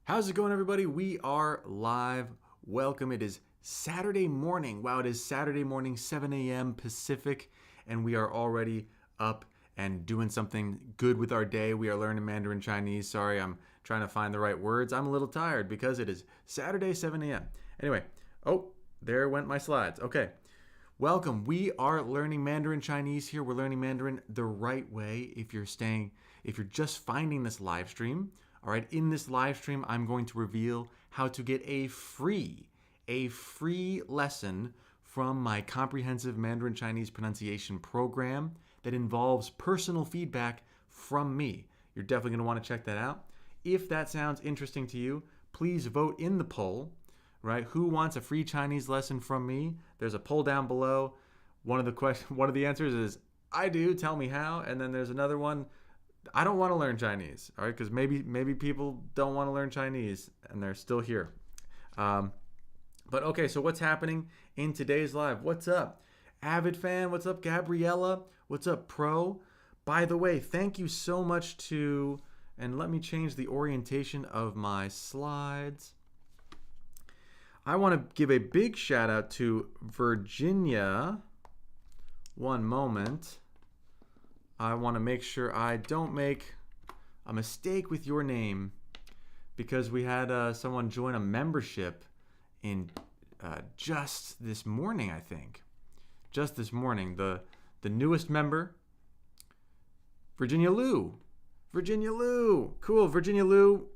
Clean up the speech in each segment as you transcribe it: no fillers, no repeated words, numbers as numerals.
How's it going, everybody? We are live. Welcome. It is Saturday morning. Wow, it is Saturday morning, 7 a.m. Pacific, and we are already up and doing something good with our day. We are learning Mandarin Chinese. Sorry, I'm trying to find the right words. I'm a little tired because it is Saturday, 7 a.m. Anyway, there went my slides. Okay. Welcome. We are learning Mandarin Chinese here. We're learning Mandarin the right way. If you're just finding this live stream, all right, in this live stream, I'm going to reveal how to get a free lesson from my comprehensive Mandarin Chinese pronunciation program that involves personal feedback from me. You're definitely going to want to check that out. If that sounds interesting to you, please vote in the poll, right? Who wants a free Chinese lesson from me? There's a poll down below. One of the answers is I do, tell me how. And then there's another one, I don't want to learn Chinese, all right? Because maybe people don't want to learn Chinese and they're still here. But okay, so what's happening in today's live? What's up, Avid fan? What's up, Gabriella? What's up, Pro? By the way, thank you so much and let me change the orientation of my slides. I want to give a big shout out to Virginia. One moment. I want to make sure I don't make a mistake with your name because we had someone join a membership in just this morning, I think. Just this morning. The newest member, Virginia Liu. Virginia Liu. Cool. Virginia Liu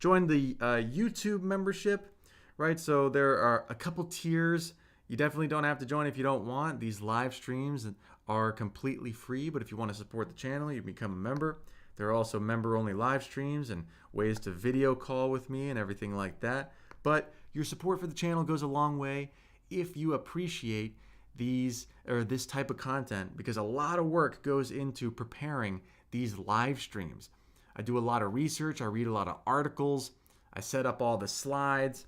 joined the YouTube membership, right? So there are a couple tiers. You definitely don't have to join if you don't want. These live streams are completely free, but if you want to support the channel, you become a member. There are also member-only live streams and ways to video call with me and everything like that. But your support for the channel goes a long way if you appreciate this type of content, because a lot of work goes into preparing these live streams. I do a lot of research. I read a lot of articles. I set up all the slides,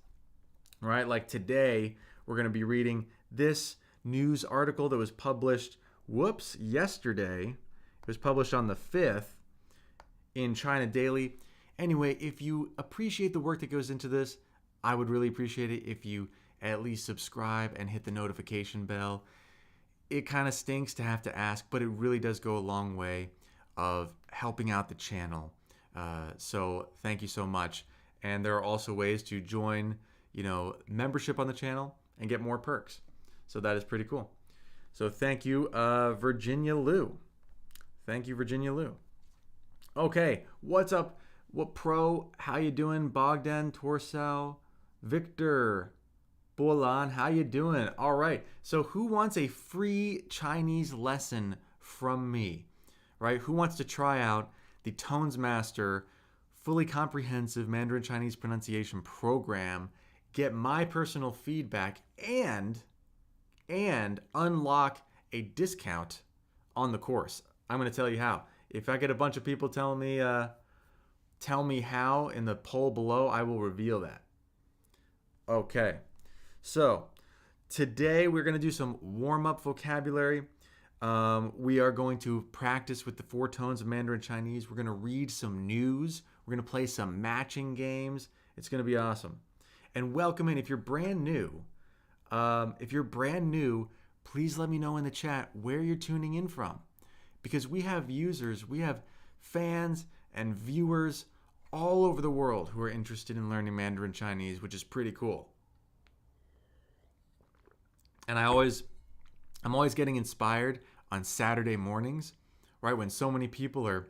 right? Like today, we're going to be reading this news article that was published yesterday. It was published on the 5th in China Daily. Anyway, if you appreciate the work that goes into this, I would really appreciate it if you at least subscribe and hit the notification bell. It kind of stinks to have to ask, but it really does go a long way of helping out the channel. So thank you so much. And there are also ways to join, membership on the channel and get more perks. So that is pretty cool. So thank you, Virginia Liu. Thank you, Virginia Liu. Okay, what's up? What Pro? How you doing? Bogdan, Torsau, Victor, Bolan, how you doing? All right. So who wants a free Chinese lesson from me? Right? Who wants to try out the Tones Master fully comprehensive Mandarin Chinese pronunciation program, get my personal feedback, and unlock a discount on the course? I'm going to tell you how. If I get a bunch of people tell me how in the poll below, I will reveal that. Okay. So today we're going to do some warm-up vocabulary. We are going to practice with the 4 tones of Mandarin Chinese. We're going to read some news. We're going to play some matching games. It's going to be awesome. And welcome in. If you're brand new, please let me know in the chat where you're tuning in from, because we have fans and viewers all over the world who are interested in learning Mandarin Chinese, which is pretty cool. And I'm always getting inspired on Saturday mornings, right, when so many people are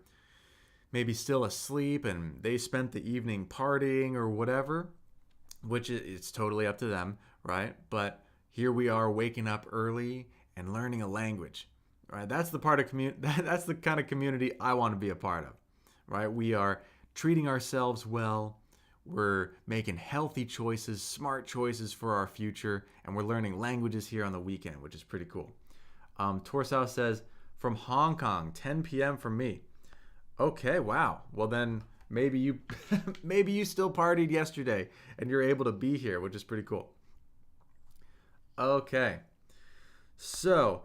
maybe still asleep and they spent the evening partying or whatever, which it's totally up to them, right? But here we are waking up early and learning a language, right? That's the that's the kind of community I want to be a part of, right? We are treating ourselves well. We're making healthy choices, smart choices for our future, and we're learning languages here on the weekend, which is pretty cool. Torsau says, from Hong Kong, 10 p.m. from me. Okay, wow. Well then, maybe you still partied yesterday and you're able to be here, which is pretty cool. Okay. So,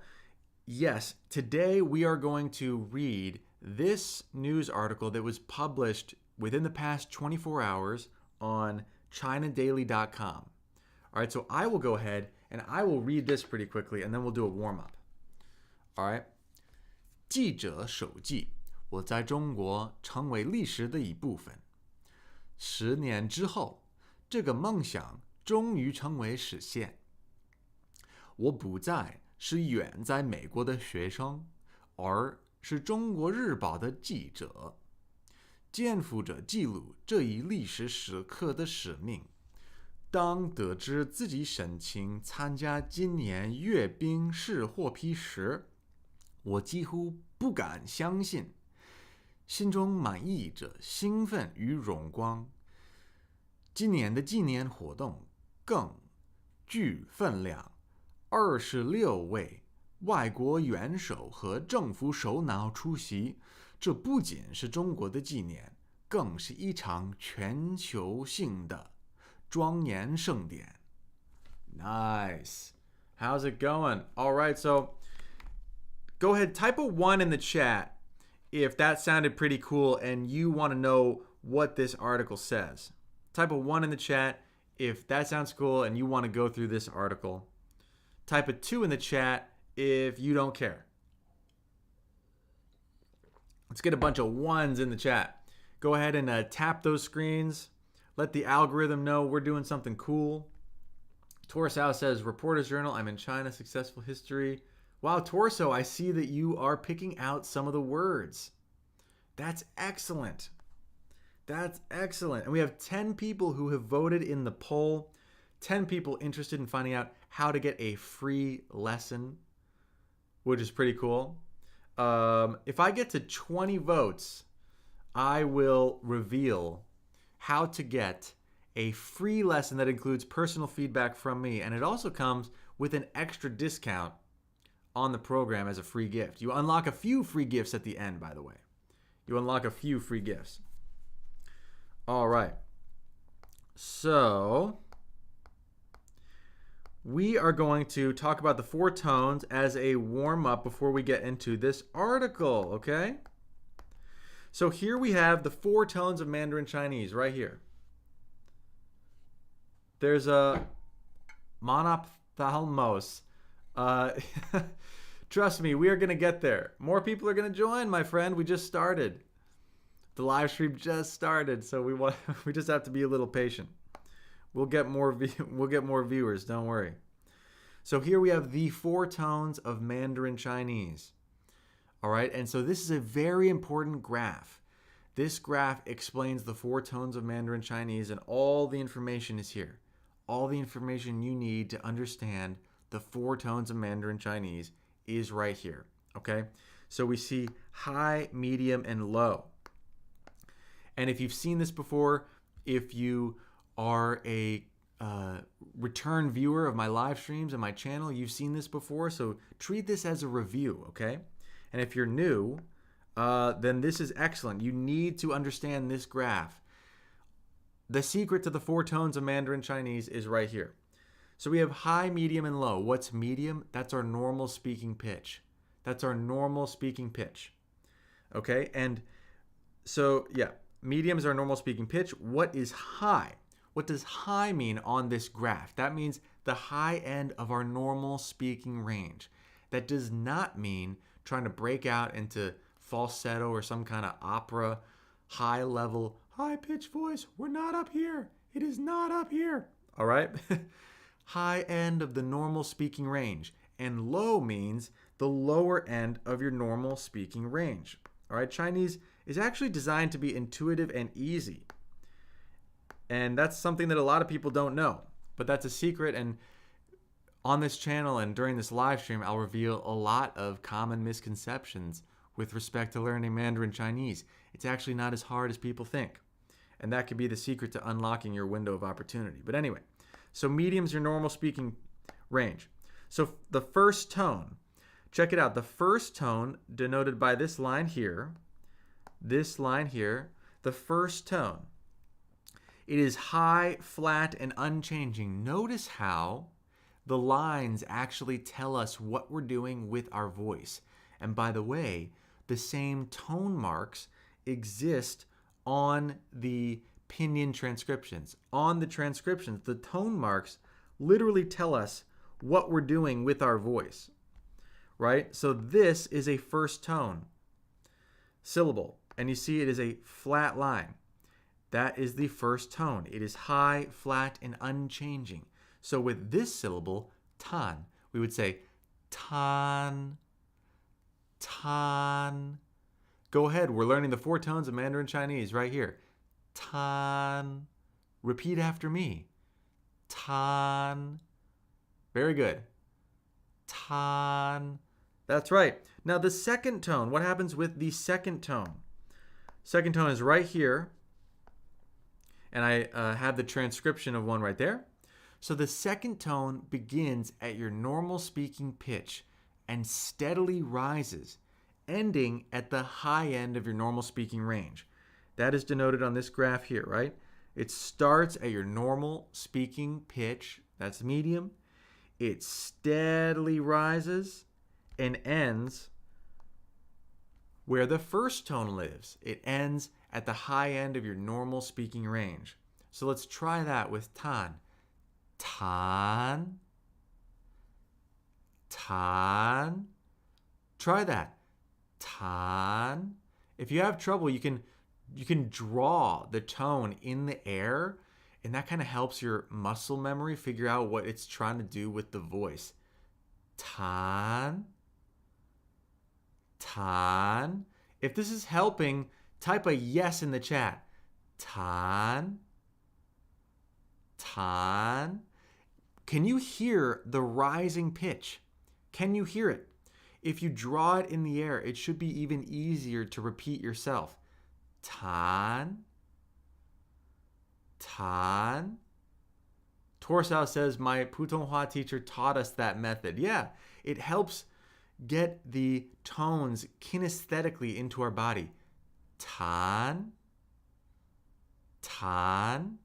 yes, today we are going to read this news article that was published within the past 24 hours on ChinaDaily.com. All right, so I will go ahead and I will read this pretty quickly, and then we'll do a warm-up. All right. 记者手记，我在中国成为历史的一部分。10年之后，这个梦想终于成为实现。我不再是远在美国的学生，而是中国日报的记者，肩负着记录这一历史时刻的使命。当得知自己申请参加今年阅兵式获批时，我几乎不敢相信，心中满溢着兴奋与荣光。今年的纪念活动更具分量，26位外国元首和政府首脑出席，这不仅是中国的纪念，更是一场全球性的庄严盛典。Nice. How's it going? All right, so go ahead, type a 1 in the chat if that sounded pretty cool and you want to know what this article says. Type a 1 in the chat if that sounds cool and you want to go through this article. Type a 2 in the chat if you don't care. Let's get a bunch of 1s in the chat. Go ahead and tap those screens. Let the algorithm know we're doing something cool. Torso says, Reporter's Journal, I'm in China, successful history. Wow, Torso, I see that you are picking out some of the words. That's excellent. That's excellent. And we have 10 people who have voted in the poll. 10 people interested in finding out how to get a free lesson, which is pretty cool. If I get to 20 votes, I will reveal how to get a free lesson that includes personal feedback from me. And it also comes with an extra discount on the program as a free gift. You unlock a few free gifts at the end, by the way. You unlock a few free gifts. All right. So we are going to talk about the 4 tones as a warm-up before we get into this article, okay? So here we have the 4 tones of Mandarin Chinese right here. There's a monophthalmos. Trust me, we are going to get there. More people are going to join, my friend. We just started. The live stream just started, so we just have to be a little patient. We'll get more viewers, don't worry. So here we have the 4 tones of Mandarin Chinese. All right, and so this is a very important graph. This graph explains the 4 tones of Mandarin Chinese, and all the information is here. All the information you need to understand the 4 tones of Mandarin Chinese is right here, okay? So we see high, medium, and low. And if you've seen this before, if you are a return viewer of my live streams and my channel, you've seen this before, so treat this as a review, okay? And if you're new, then this is excellent. You need to understand this graph. The secret to the 4 tones of Mandarin Chinese is right here. So we have high, medium, and low. What's medium? That's our normal speaking pitch. That's our normal speaking pitch. Okay, and so yeah, medium is our normal speaking pitch. What is high? What does high mean on this graph? That means the high end of our normal speaking range. That does not mean trying to break out into falsetto or some kind of opera, high level, high pitched voice. We're not up here. It is not up here. All right? High end of the normal speaking range. And low means the lower end of your normal speaking range. All right? Chinese is actually designed to be intuitive and easy. And that's something that a lot of people don't know. But that's a secret, and on this channel and during this live stream, I'll reveal a lot of common misconceptions with respect to learning Mandarin Chinese. It's actually not as hard as people think. And that could be the secret to unlocking your window of opportunity. But anyway, so medium's your normal speaking range. So the first tone, check it out. The first tone denoted by this line here, the first tone. It is high, flat, and unchanging. Notice how the lines actually tell us what we're doing with our voice. And by the way, the same tone marks exist on the pinyin transcriptions. On the transcriptions, the tone marks literally tell us what we're doing with our voice, right? So this is a first tone syllable, and you see it is a flat line. That is the first tone. It is high, flat, and unchanging. So with this syllable, tan, we would say tan, tan. Go ahead, we're learning the 4 tones of Mandarin Chinese right here. Tan. Repeat after me. Tan. Very good. Tan. That's right. Now the second tone, what happens with the second tone? Second tone is right here. And I have the transcription of one right there. So the second tone begins at your normal speaking pitch and steadily rises, ending at the high end of your normal speaking range. That is denoted on this graph here, right? It starts at your normal speaking pitch, that's medium. It steadily rises and ends where the first tone lives. It ends at the high end of your normal speaking range. So let's try that with tan. Tan. Tan. Try that. Tan. If you have trouble, you can draw the tone in the air, and that kind of helps your muscle memory figure out what it's trying to do with the voice. Tan. Tan. If this is helping, type a yes in the chat. Tan. Tan. Can you hear the rising pitch? Can you hear it? If you draw it in the air, it should be even easier to repeat yourself. Tan. Tan. Torsao says, my Putonghua teacher taught us that method. Yeah, it helps get the tones kinesthetically into our body. Tan. Tan.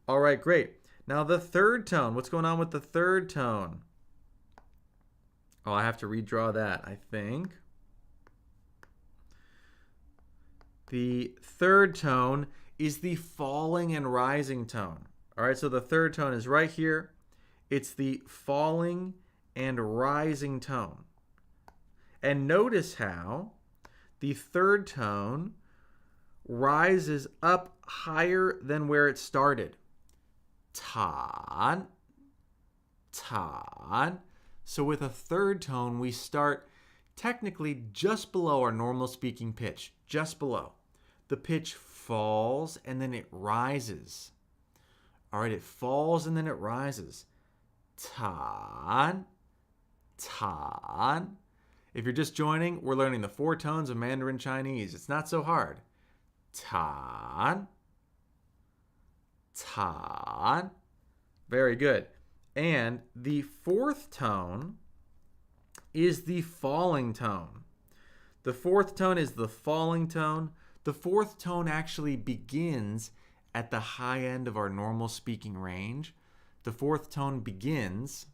All right, great. Now the third tone. What's going on with the third tone? Oh, I have to redraw that, I think. The third tone is the falling and rising tone. All right, so the third tone is right here. It's the falling and rising tone. And notice how the third tone rises up higher than where it started. Tan. Tan. So with a third tone, we start technically just below our normal speaking pitch, just below. The pitch falls and then it rises. All right, it falls and then it rises. Tan, tan. If you're just joining, we're learning the 4 tones of Mandarin Chinese. It's not so hard. Tan, tan. Very good. And the fourth tone is the falling tone. The fourth tone is the falling tone. The fourth tone actually begins at the high end of our normal speaking range. The fourth tone begins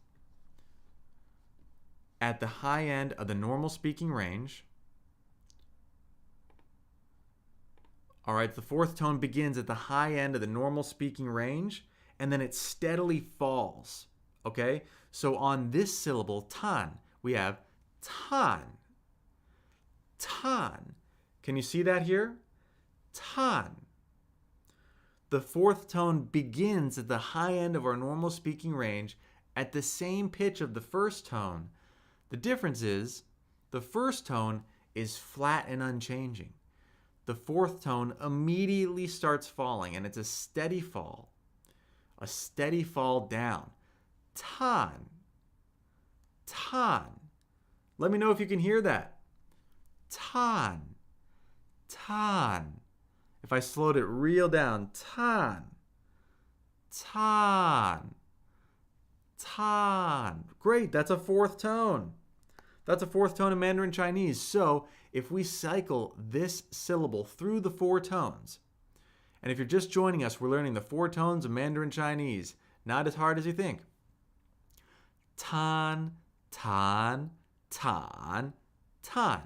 at the high end of the normal speaking range. All right, the fourth tone begins at the high end of the normal speaking range, and then it steadily falls. Okay, so on this syllable, tan, we have tan. Tan. Can you see that here? Tan. The fourth tone begins at the high end of our normal speaking range at the same pitch of the first tone. The difference is the first tone is flat and unchanging. The fourth tone immediately starts falling, and it's a steady fall down. Tan. Tan. Let me know if you can hear that. Tan. Tan. If I slowed it real down. Tan. Tan. Tan. Great, that's a fourth tone. That's a fourth tone in Mandarin Chinese. So if we cycle this syllable through the 4 tones, and if you're just joining us, we're learning the 4 tones of Mandarin Chinese. Not as hard as you think. Tan, tan, tan, tan.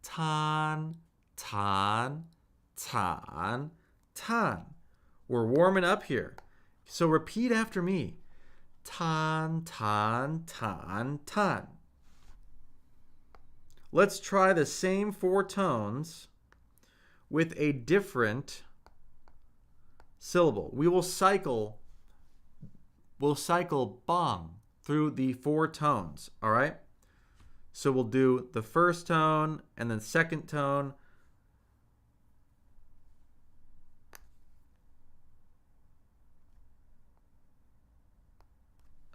Tan, tan, tan, tan. We're warming up here. So repeat after me. Tan, tan, tan, tan. Let's try the same 4 tones with a different syllable. We'll cycle bang through the 4 tones, all right? So we'll do the first tone and then second tone.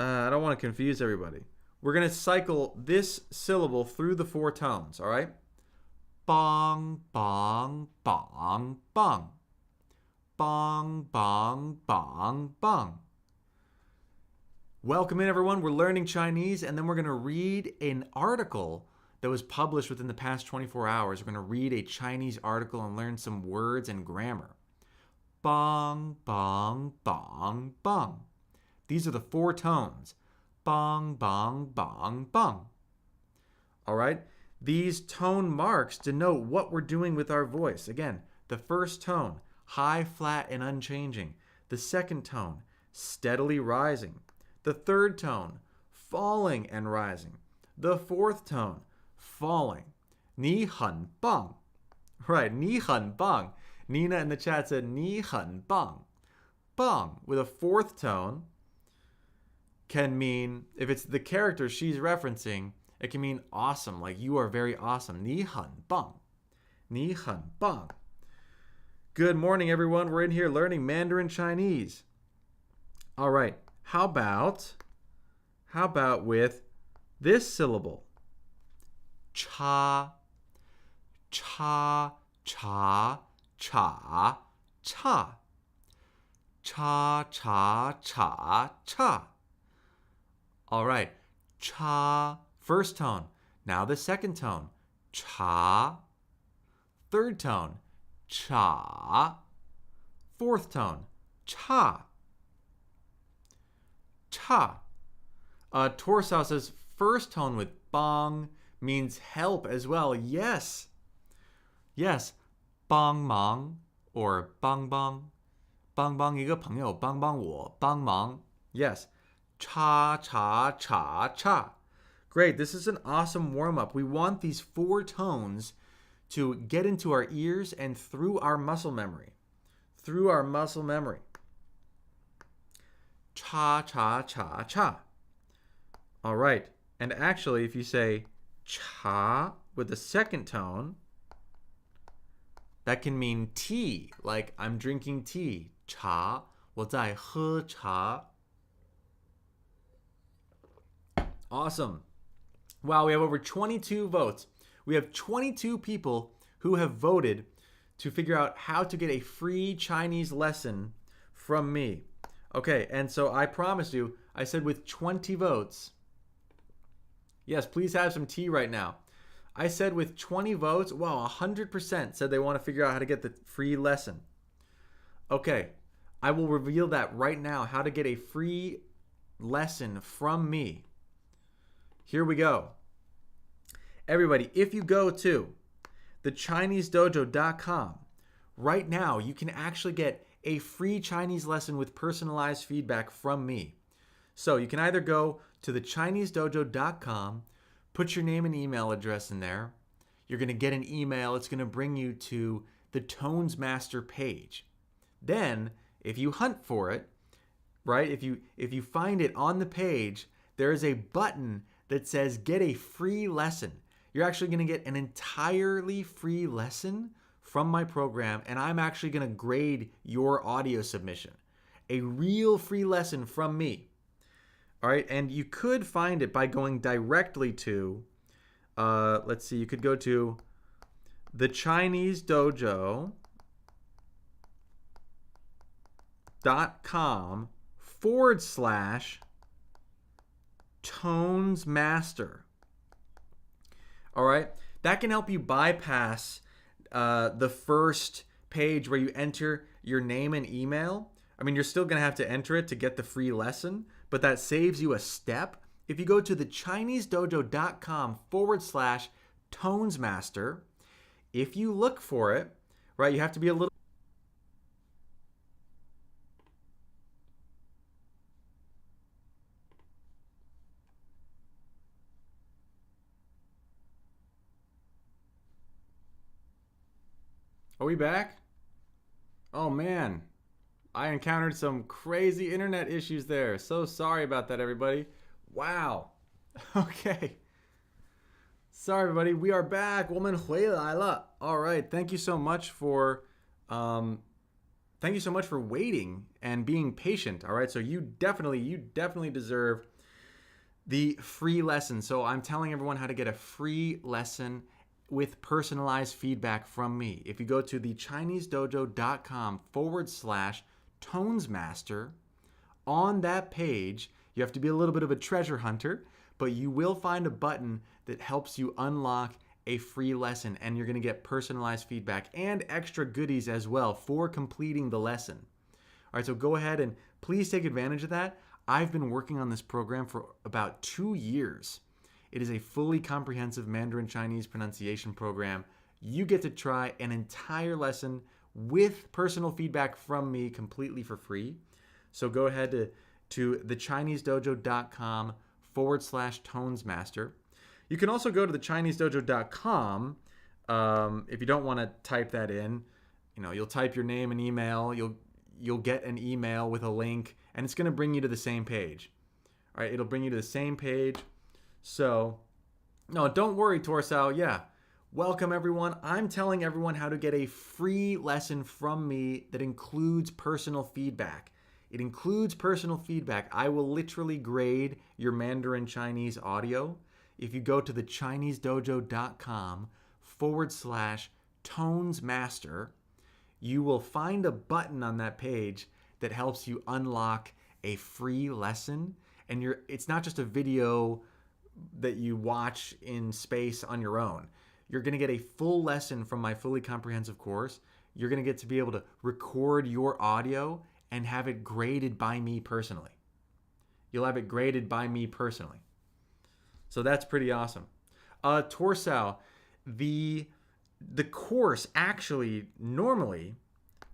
I don't want to confuse everybody. We're going to cycle this syllable through the 4 tones, all right? Bong, bong, bong, bong. Bong, bong, bong, bong. Welcome in, everyone. We're learning Chinese, and then we're going to read an article that was published within the past 24 hours. We're going to read a Chinese article and learn some words and grammar. Bong, bong, bong, bong. These are the 4 tones. Bong, bong, bong, bong. All right? These tone marks denote what we're doing with our voice. Again, the first tone, high, flat, and unchanging. The second tone, steadily rising. The third tone, falling and rising. The fourth tone, falling. 你很棒. Right, 你很棒. Nina in the chat said 你很棒. Bang with a 4th tone can mean, if it's the character she's referencing, it can mean awesome, like you are very awesome. 你很棒. 你很棒. Good morning, everyone. We're in here learning Mandarin Chinese. All right. How about with this syllable? Cha, cha, cha, cha, cha. Cha, cha, cha, cha. All right. Cha, first tone. Now the second tone. Cha. Third tone. Cha. Fourth tone. Cha. Cha. Torsao says first tone with bang means help as well. Yes. Yes. Bang mang or bang bang. Bang bang 一个朋友帮帮我帮忙. Yes. Cha cha cha cha. Great. This is an awesome warm-up. We want these 4 tones to get into our ears and through our muscle memory. Through our muscle memory. Cha, cha, cha, cha. All right. And actually, if you say cha with the second tone, that can mean tea, like I'm drinking tea. Cha, 我在喝茶. Awesome. Wow, we have over 22 votes. We have 22 people who have voted to figure out how to get a free Chinese lesson from me. Okay, and so I promised you, I said with 20 votes, yes, please have some tea right now. I said with 20 votes, wow, 100% said they want to figure out how to get the free lesson. Okay, I will reveal that right now, how to get a free lesson from me. Here we go. Everybody, if you go to thechinesedojo.com, right now you can actually get a free Chinese lesson with personalized feedback from me. So you can either go to thechinesedojo.com, put your name and email address in there. You're going to get an email. It's going to bring you to the Tones Master page. Then, if you hunt for it, right, if you find it on the page, there is a button that says get a free lesson. You're actually going to get an entirely free lesson from my program, and I'm actually going to grade your audio submission. A real free lesson from me. All right, and you could find it by going directly to, let's see, you could go to thechinesedojo.com/Tones Master. All right, that can help you bypass the first page where you enter your name and email. I mean, you're still going to have to enter it to get the free lesson, but that saves you a step. If you go to thechinesedojo.com/Tones Master, if you look for it, right, you have to be a little Are we back? Oh man, I encountered some crazy internet issues there. So sorry about that, everybody. Wow. Okay. Sorry, everybody. We are back. 我们回来了. All right. Um, thank you so much for waiting and being patient. All right. So you definitely deserve the free lesson. So I'm telling everyone how to get a free lesson with personalized feedback from me. If you go to thechinesedojo.com/tonesmaster, on that page, you have to be a little bit of a treasure hunter, but you will find a button that helps you unlock a free lesson, and you're going to get personalized feedback and extra goodies as well for completing the lesson. All right, so go ahead and please take advantage of that. I've been working on this program for about 2 years. It is a fully comprehensive Mandarin Chinese pronunciation program. You get to try an entire lesson with personal feedback from me completely for free. So go ahead to thechinesedojo.com/tonesmaster. You can also go to thechinesedojo.com if you don't want to type that in. You know, you'll type your name and email. You'll get an email with a link, and it's going to bring you to the same page. All right, it'll bring you to the same page. So, no, don't worry, Torso. Yeah, welcome everyone. I'm telling everyone how to get a free lesson from me that includes personal feedback. It includes personal feedback. I will literally grade your Mandarin Chinese audio. If you go to thechinesedojo.com/tonesmaster, you will find a button on that page that helps you unlock a free lesson. And it's not just a video that you watch in space on your own. You're going to get a full lesson from my fully comprehensive course. You're going to get to be able to record your audio and have it graded by me personally. You'll have it graded by me personally. So that's pretty awesome. Torsao, the course actually normally,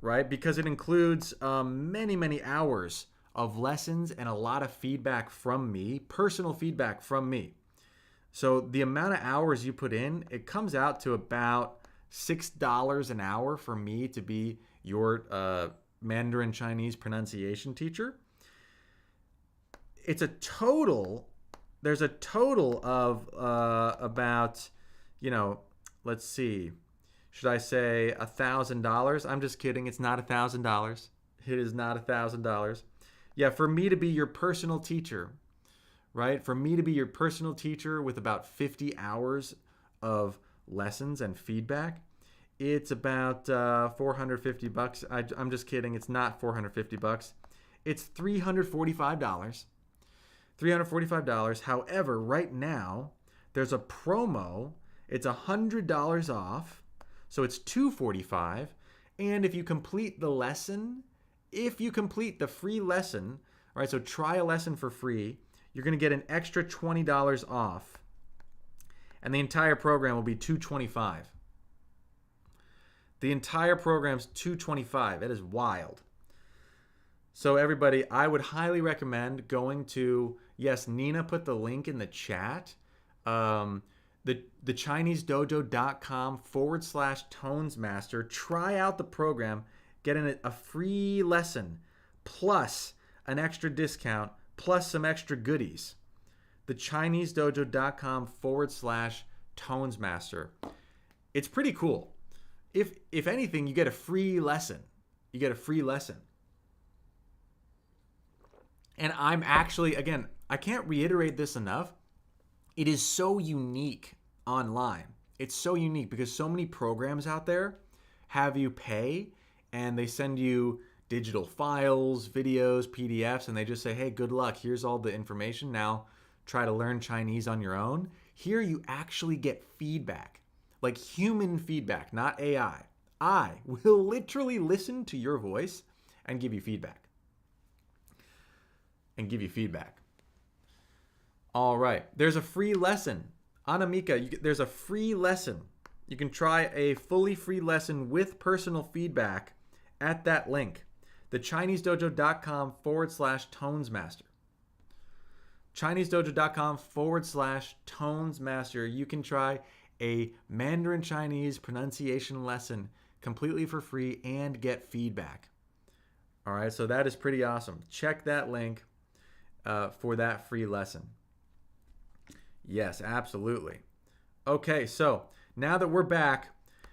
right, because it includes many hours of lessons and a lot of feedback from me, personal feedback from me. So the amount of hours you put in, it comes out to about $6 an hour for me to be your Mandarin Chinese pronunciation teacher. There's a total of about, let's see, should I say $1,000? I'm just kidding. It's not $1,000. It is not $1,000. Yeah, for me to be your personal teacher, right? For me to be your personal teacher with about 50 hours of lessons and feedback, it's about $450. I'm just kidding. It's not $450. It's $345. $345. However, right now, there's a promo. It's $100 off. So it's $245. And if you complete the lesson, if you complete the free lesson, right, so try a lesson for free, you're going to get an extra $20 off. And the entire program will be $225. The entire program's $225. That is wild. So everybody, I would highly recommend going to, yes, Nina put the link in the chat, thechinesedojo.com/tonesmaster. Try out the program, get in a free lesson, plus an extra discount, plus some extra goodies. thechinesedojo.com/tonesmaster. It's pretty cool. If anything, you get a free lesson. You get a free lesson. And I'm actually, again, I can't reiterate this enough. It is so unique online. It's so unique because so many programs out there have you pay and they send you digital files, videos, PDFs, and they just say, hey, good luck. Here's all the information. Now try to learn Chinese on your own. Here you actually get feedback, like human feedback, not AI. I will literally listen to your voice and give you feedback. All right. There's a free lesson. Anamika, there's a free lesson. You can try a fully free lesson with personal feedback at that link. thechinesedojo.com/tonesmaster. chinesedojo.com/tonesmaster. You can try a Mandarin Chinese pronunciation lesson completely for free and get feedback. All right, so that is pretty awesome. Check that link for that free lesson. Yes, absolutely. Okay, so now that we're back,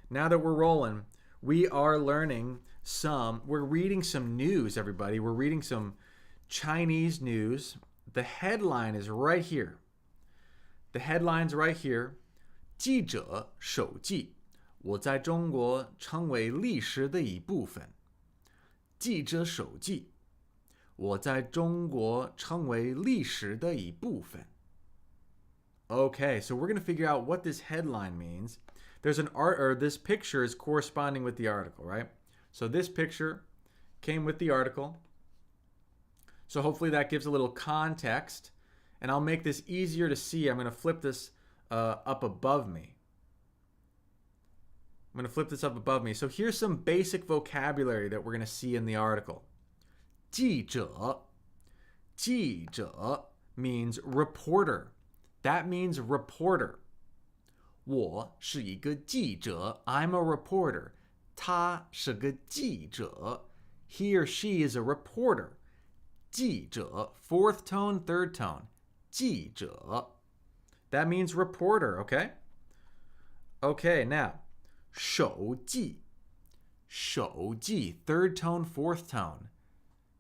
now that we're rolling, we are learning we're reading some news, everybody. We're reading some Chinese news. The headline is right here. The headline's right here. 记者手记，我在中国成为历史的一部分。记者手记，我在中国成为历史的一部分。Okay, so we're going to figure out what this headline means. There's an art, or this picture is corresponding with the article, right? So this picture came with the article. So hopefully that gives a little context. And I'll make this easier to see. I'm going to flip this up above me. I'm going to flip this up above me. So here's some basic vocabulary that we're going to see in the article. 记者. 记者 means reporter. That means reporter. 我是一个记者. I'm a reporter. 他是个记者. He or she is a reporter. 记者, fourth tone, third tone. 记者. That means reporter, okay? Okay, now, 手记. 手记, third tone, fourth tone.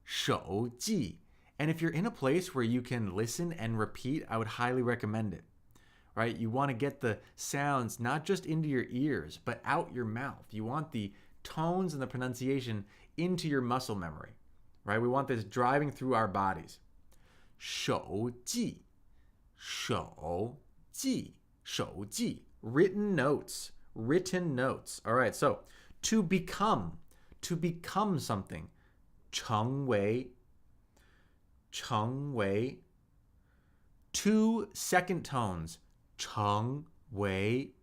手记. And if you're in a place where you can listen and repeat, I would highly recommend it. Right? You want to get the sounds not just into your ears, but out your mouth. You want the tones and the pronunciation into your muscle memory. Right? We want this driving through our bodies. 手记. 手记. 手记. Written notes. Written notes. All right. So, to become something. 成为. 成为. 2 second tones. 成为.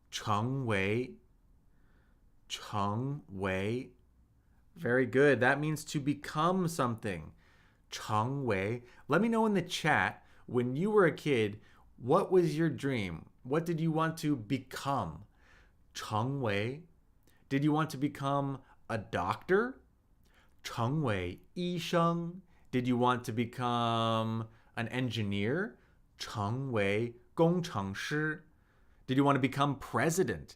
成为. 成为. Very good. That means to become something. 成为. Let me know in the chat, when you were a kid, what was your dream? What did you want to become? 成为. Did you want to become a doctor? 成为医生. Did you want to become an engineer? 成为工程师. Did you want to become president?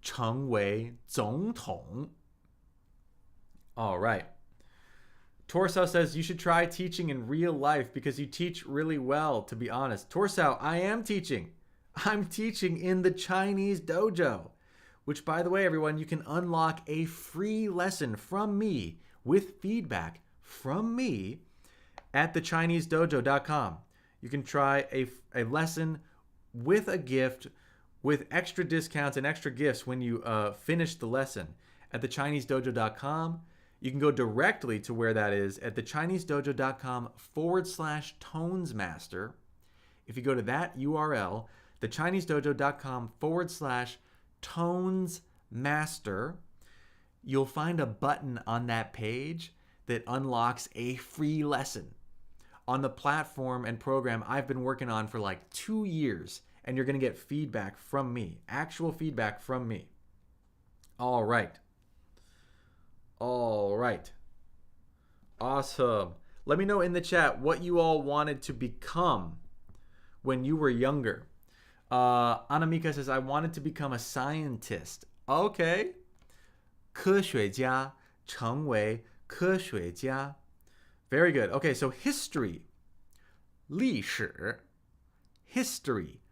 成为总统. All right. Torsao says you should try teaching in real life because you teach really well, to be honest. Torsao, I am teaching. I'm teaching in the Chinese dojo, which, by the way, everyone, you can unlock a free lesson from me with feedback from me at thechinesedojo.com. You can try a lesson with a gift, with extra discounts and extra gifts when you finish the lesson at thechinesedojo.com. You can go directly to where that is at thechinesedojo.com/tonesmaster. If you go to that URL, thechinesedojo.com/tonesmaster, you'll find a button on that page that unlocks a free lesson on the platform and program I've been working on for like 2 years, and you're going to get feedback from me, actual feedback from me. All right. All right. Awesome. Let me know in the chat what you all wanted to become when you were younger. Anamika says, I wanted to become a scientist. Okay. 科学家,成为科学家. Very good. Okay, so history. 历史. History.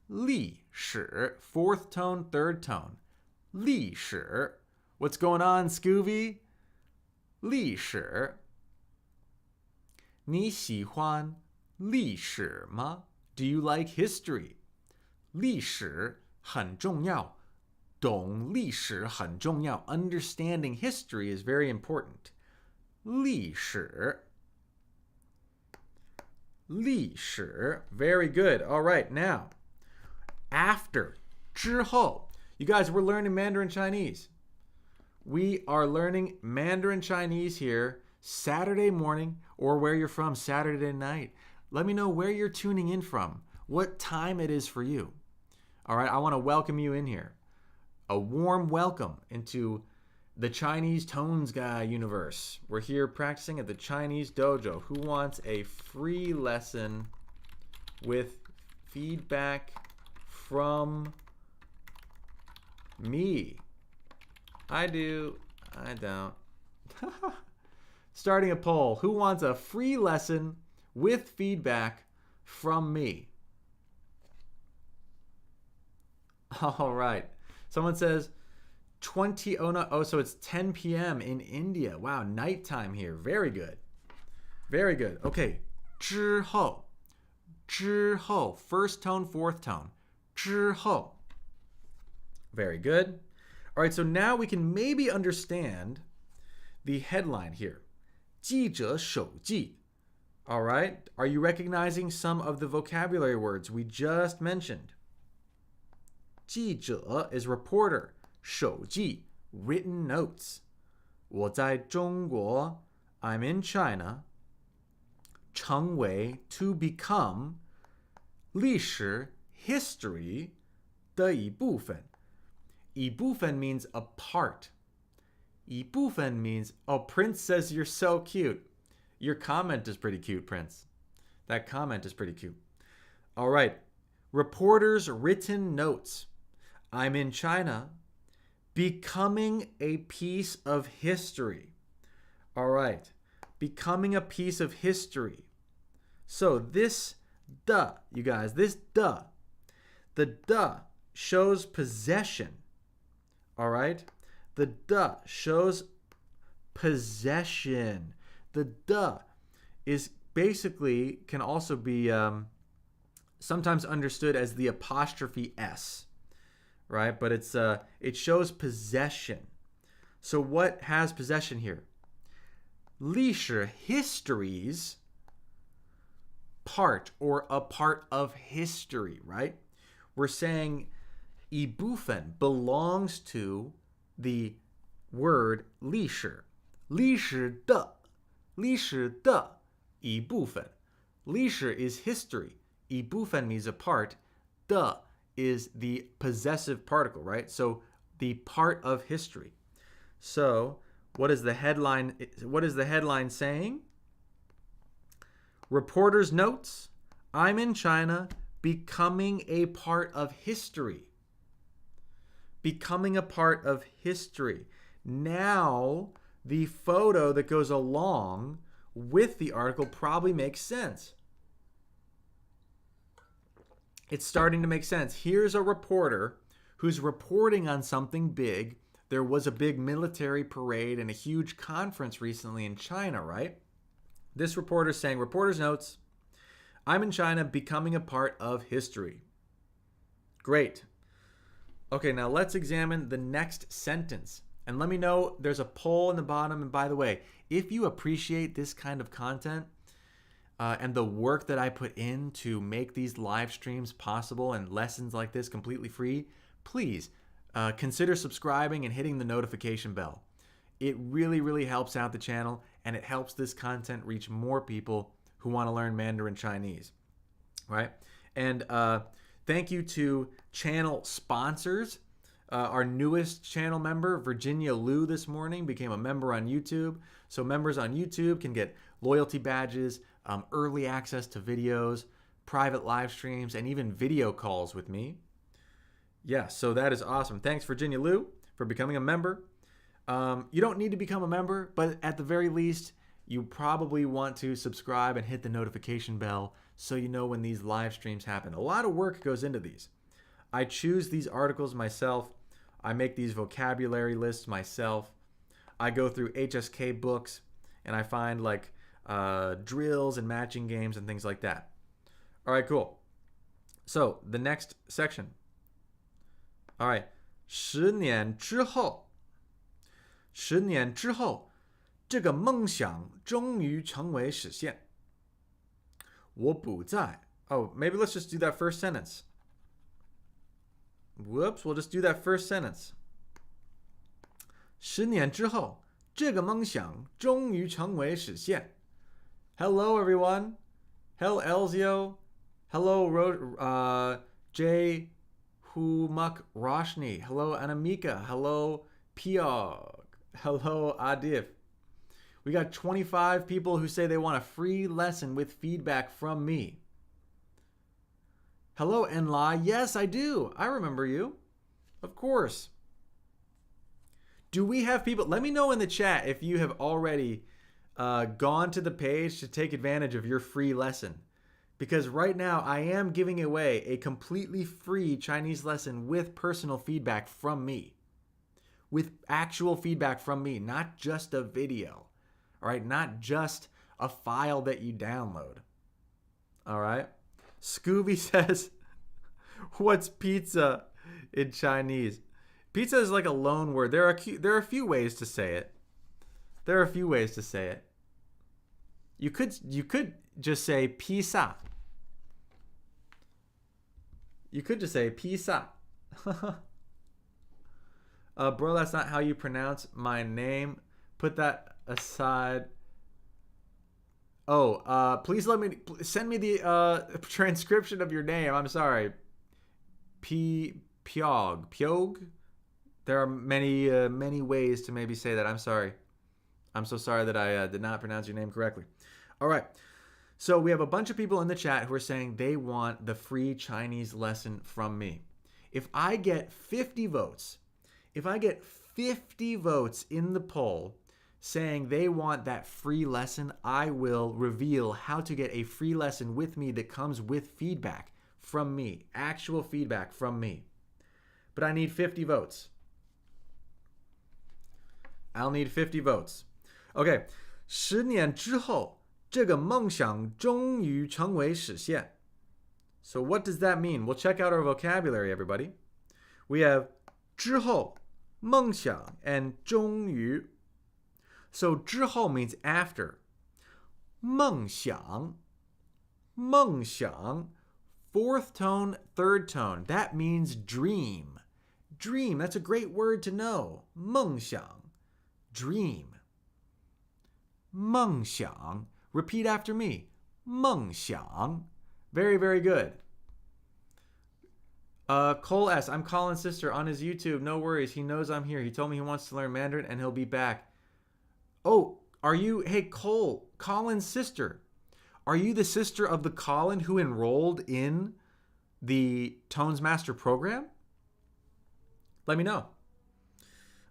历史. Fourth tone, third tone. 历史. What's going on, Scooby? 历史. 你喜欢历史吗? Do you like history? 历史很重要. 懂历史很重要. Understanding history is very important. 历史. 历史. Very good. All right, now, after, 之后. You guys, we're learning Mandarin Chinese. We are learning Mandarin Chinese here Saturday morning, or where you're from Saturday night. Let me know where you're tuning in from, what time it is for you. All right, I want to welcome you in here. a warm welcome into the Chinese Tones Guy universe. We're here practicing at the Chinese Dojo. Who wants a free lesson with feedback from me? I do. I don't. Starting a poll. Who wants a free lesson with feedback from me? All right. Someone says 20. Oh, no. Oh, so it's 10 p.m. in India. Wow, nighttime here. Very good. Very good. Okay. 之后. 之后. First tone, fourth tone. 之后. Very good. All right, so now we can maybe understand the headline here. 记者手记. All right. Are you recognizing some of the vocabulary words we just mentioned? 记者 is reporter. 手记 written notes. 我在中国 I'm in China. 成为 to become. 历史 history 的一部分. 一部分 means a part. 一部分 means, oh, Prince says you're so cute. Your comment is pretty cute, Prince. That comment is pretty cute. All right. Reporters' written notes. I'm in China. Becoming a piece of history. All right. Becoming a piece of history. So this the, you guys, this the shows possession. All right. The shows possession. The is basically can also be sometimes understood as the apostrophe S, right? But it shows possession. So what has possession here? 历史 histories, part or a part of history, right? We're saying 一部分 belongs to the word 历史. 历史的一部分. 历史 is history. 一部分 means a part. 的 is the possessive particle, right? So the part of history. So what is the headline saying? Reporter's notes. I'm in China, becoming a part of history. Becoming a part of history. Now, the photo that goes along with the article probably makes sense. It's starting to make sense. Here's a reporter who's reporting on something big. There was a big military parade and a huge conference recently in China, right? This reporter is saying, reporter's notes, I'm in China, becoming a part of history. Great. Okay, now let's examine the next sentence. And let me know, there's a poll in the bottom. And by the way, if you appreciate this kind of content and the work that I put in to make these live streams possible and lessons like this completely free, please consider subscribing and hitting the notification bell. It really, really helps out the channel, and it helps this content reach more people who want to learn Mandarin Chinese, right? And thank you to channel sponsors. Our newest channel member, Virginia Liu, this morning became a member on YouTube. So members on YouTube can get loyalty badges, early access to videos, private live streams, and even video calls with me. Yeah, so that is awesome. Thanks, Virginia Liu, for becoming a member. You don't need to become a member, but at the very least, you probably want to subscribe and hit the notification bell so you know when these live streams happen. A lot of work goes into these. I choose these articles myself. I make these vocabulary lists myself. I go through HSK books and I find like drills and matching games and things like that. All right, cool. So the next section. All right. 10年之后10年之后这个梦想终于成为实现我不在 Oh, maybe let's just do that first sentence. Whoops, we'll just do that first sentence. 10年之后这个梦想终于成为实现 Hello, everyone. Hello, Elzio. Hello, Jay Humak Roshni. Hello, Anamika. Hello, Piog. Hello, Adif. We got 25 people who say they want a free lesson with feedback from me. Hello, Enla. Yes, I do. I remember you. Of course. Do we have people? Let me know in the chat if you have already gone to the page to take advantage of your free lesson. Because right now I am giving away a completely free Chinese lesson with personal feedback from me. With actual feedback from me, not just a video. All right, not just a file that you download. All right. Scooby says, what's pizza in Chinese? Pizza is like a loan word. There are a few ways to say it. There are a few ways to say it. You could just say pizza. You could just say pizza. Bro, that's not how you pronounce my name. Put that aside. Oh, please send me the transcription of your name. I'm sorry. Piog. There are many ways to maybe say that. I'm sorry. I'm so sorry that I did not pronounce your name correctly. All right. So we have a bunch of people in the chat who are saying they want the free Chinese lesson from me. If I get 50 votes, in the poll saying they want that free lesson, I will reveal how to get a free lesson with me that comes with feedback from me, actual feedback from me. But I need 50 votes. I'll need 50 votes. Okay. 10年之后这个梦想终于成为实现. So what does that mean? We'll check out our vocabulary, everybody. We have 之后, 梦想, and 终于. So 之后 means after. 梦想, 梦想, fourth tone, third tone. That means dream. Dream, that's a great word to know. 梦想, dream. 梦想. Repeat after me. 梦想. Very, very good. Cole S. I'm Colin's sister on his YouTube. No worries. He knows I'm here. He told me he wants to learn Mandarin and he'll be back. Oh, are you... Hey, Cole, Colin's sister. Are you the sister of the Colin who enrolled in the Tones Master program? Let me know.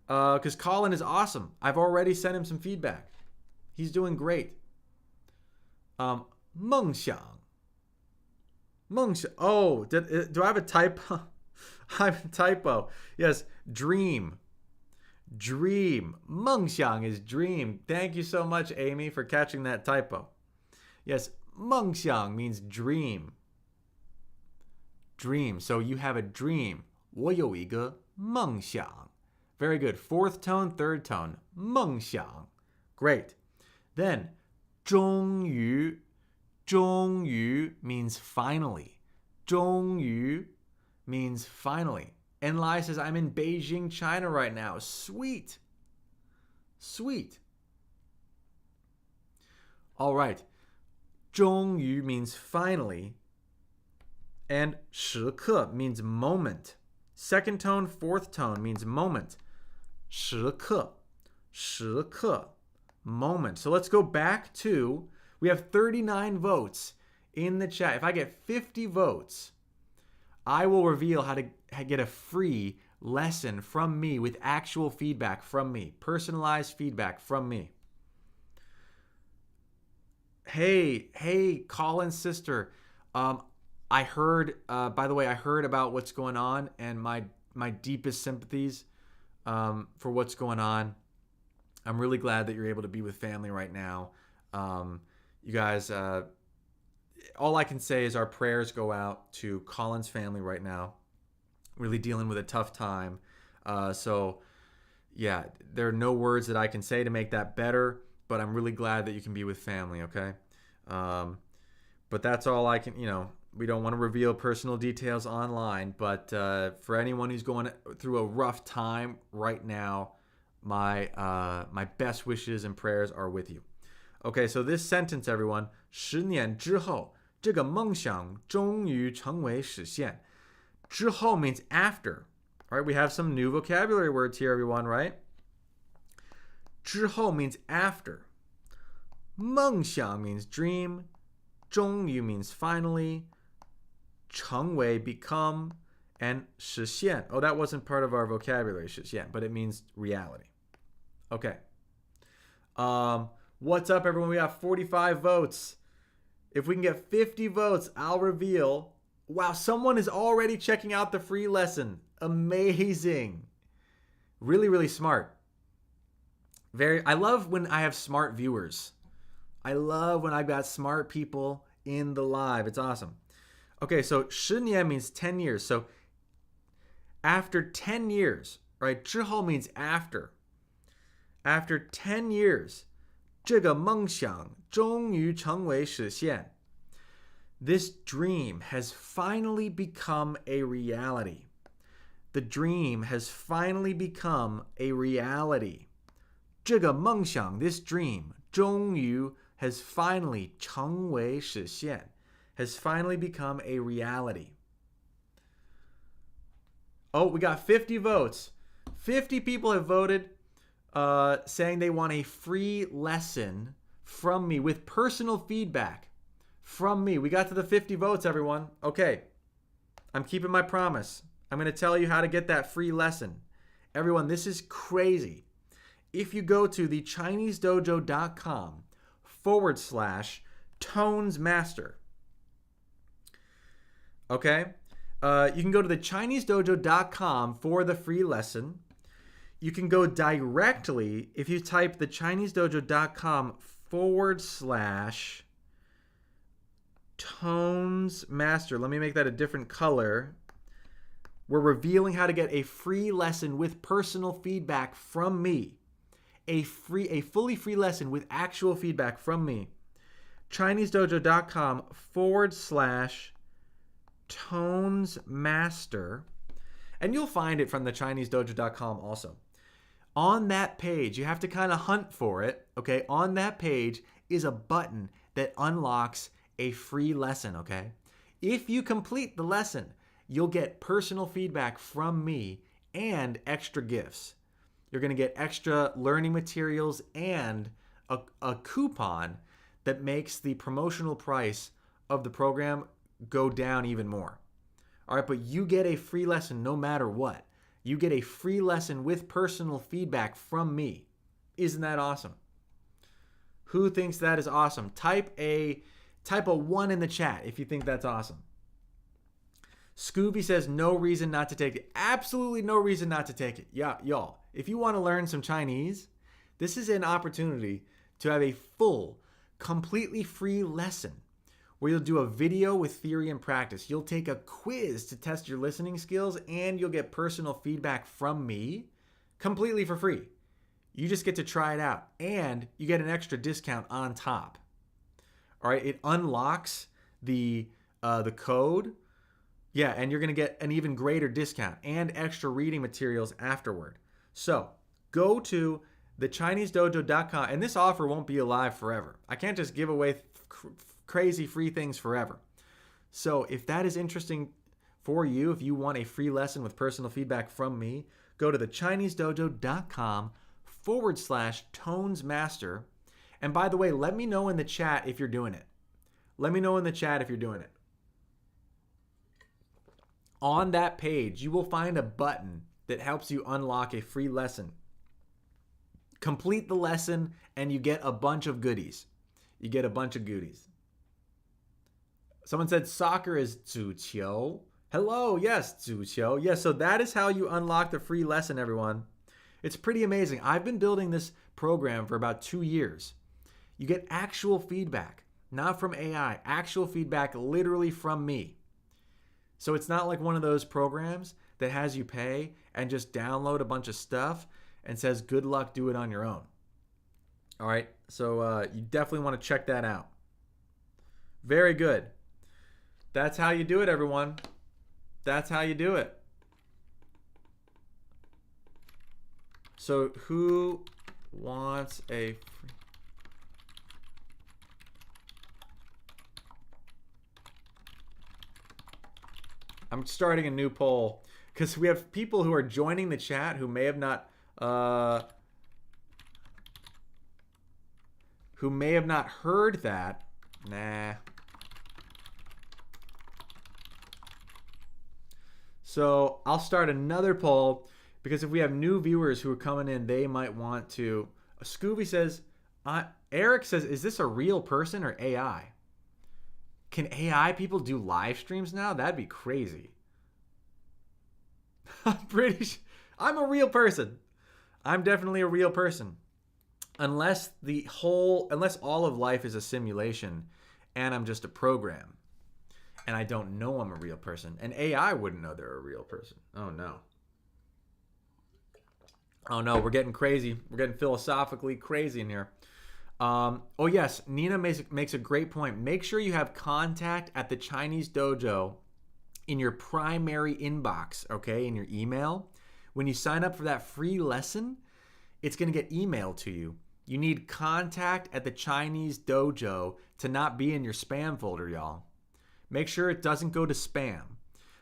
Because Colin is awesome. I've already sent him some feedback. He's doing great. 梦想. Oh, do I have a typo? I have a typo. Yes, dream. Dream. 梦想 is dream. Thank you so much, Amy, for catching that typo. Yes, 梦想 means dream. Dream. So you have a dream. 我有一个梦想. Very good. Fourth tone, third tone. 梦想. Great. Then, 终于. 终于 means finally. 终于 means finally. And Lai says, I'm in Beijing, China right now. Sweet. Sweet. All right. 终于 means finally. And 时刻 means moment. Second tone, fourth tone means moment. 时刻. 时刻. Moment. So let's go back to... We have 39 votes in the chat. If I get 50 votes, I will reveal how to get a free lesson from me with actual feedback from me, personalized feedback from me. Hey, Colin's sister. I heard, by the way, I heard about what's going on and my deepest sympathies for what's going on. I'm really glad that you're able to be with family right now. You guys, all I can say is our prayers go out to Colin's family right now. Really dealing with a tough time. So, yeah, there are no words that I can say to make that better, but I'm really glad that you can be with family, okay? But that's all I can, we don't want to reveal personal details online, but for anyone who's going through a rough time right now, my best wishes and prayers are with you. Okay, so this sentence, everyone, 10年之后，这个梦想终于成为实现。之后 means after. All right, we have some new vocabulary words here, everyone, right? 之后 means after. 梦想 means dream. 终于 means finally. 成为 become. And 实现. Oh, that wasn't part of our vocabulary, 实现, but it means reality. Okay. What's up, everyone? We got 45 votes. If we can get 50 votes, I'll reveal. Wow, someone is already checking out the free lesson. Amazing. Really, really smart. I love when I have smart viewers. I love when I've got smart people in the live. It's awesome. Okay, so 10年 means 10 years. So after 10 years, right? 之后 means after. After 10 years, 这个梦想终于成为实现. This dream has finally become a reality. The dream has finally become a reality. 这个梦想, this dream, 终于 has finally 成为实现, has finally become a reality. Oh, we got 50 votes. 50 people have voted saying they want a free lesson from me with personal feedback from me. We got to the 50 votes, everyone. Okay, I'm keeping my promise. I'm going to tell you how to get that free lesson. Everyone, this is crazy. If you go to the ChineseDojo.com/tonesmaster, okay, you can go to the ChineseDojo.com for the free lesson. You can go directly if you type the ChineseDojo.com/tonesmaster. Let me make that a different color. We're revealing how to get a free lesson with personal feedback from me. A fully free lesson with actual feedback from me. ChineseDojo.com/tonesmaster. And you'll find it from the ChineseDojo.com also. On that page, you have to kind of hunt for it, okay? On that page is a button that unlocks a free lesson, okay? If you complete the lesson, you'll get personal feedback from me and extra gifts. You're going to get extra learning materials and a coupon that makes the promotional price of the program go down even more. All right, but you get a free lesson no matter what. You get a free lesson with personal feedback from me. Isn't that awesome? Who thinks that is awesome? Type a 1 in the chat if you think that's awesome. Scooby says no reason not to take it. Absolutely no reason not to take it. Yeah, y'all. If you want to learn some Chinese, this is an opportunity to have a full, completely free lesson where you'll do a video with theory and practice. You'll take a quiz to test your listening skills, and you'll get personal feedback from me completely for free. You just get to try it out, and you get an extra discount on top. All right, it unlocks the code. Yeah, and you're going to get an even greater discount and extra reading materials afterward. So go to the ChineseDojo.com, and this offer won't be alive forever. I can't just give away crazy free things forever. So if that is interesting for you, if you want a free lesson with personal feedback from me, go to the ChineseDojo.com/tonesmaster. And by the way, let me know in the chat if you're doing it. Let me know in the chat if you're doing it. On that page, you will find a button that helps you unlock a free lesson. Complete the lesson, and you get a bunch of goodies. You get a bunch of goodies. Someone said soccer is 足球. Hello, yes, 足球. Yes, so that is how you unlock the free lesson, everyone. It's pretty amazing. I've been building this program for about 2 years. You get actual feedback, not from AI, actual feedback literally from me. So it's not like one of those programs that has you pay and just download a bunch of stuff and says, good luck, do it on your own. All right, so you definitely want to check that out. Very good. That's how you do it, everyone. That's how you do it. So who wants a free... I'm starting a new poll because we have people who are joining the chat who may have not heard that. Nah. So I'll start another poll because if we have new viewers who are coming in, they might want to. Scooby says, Eric says, is this a real person or AI? Can AI people do live streams now? That'd be crazy. I'm a real person. I'm definitely a real person. Unless all of life is a simulation and I'm just a program and I don't know I'm a real person. And AI wouldn't know they're a real person. Oh no. Oh no, we're getting crazy. We're getting philosophically crazy in here. Oh yes, Nina makes a great point. Make sure you have contact at the Chinese dojo in your primary inbox, okay, in your email. When you sign up for that free lesson, it's going to get emailed to you. You need contact at the Chinese dojo to not be in your spam folder, y'all. Make sure it doesn't go to spam.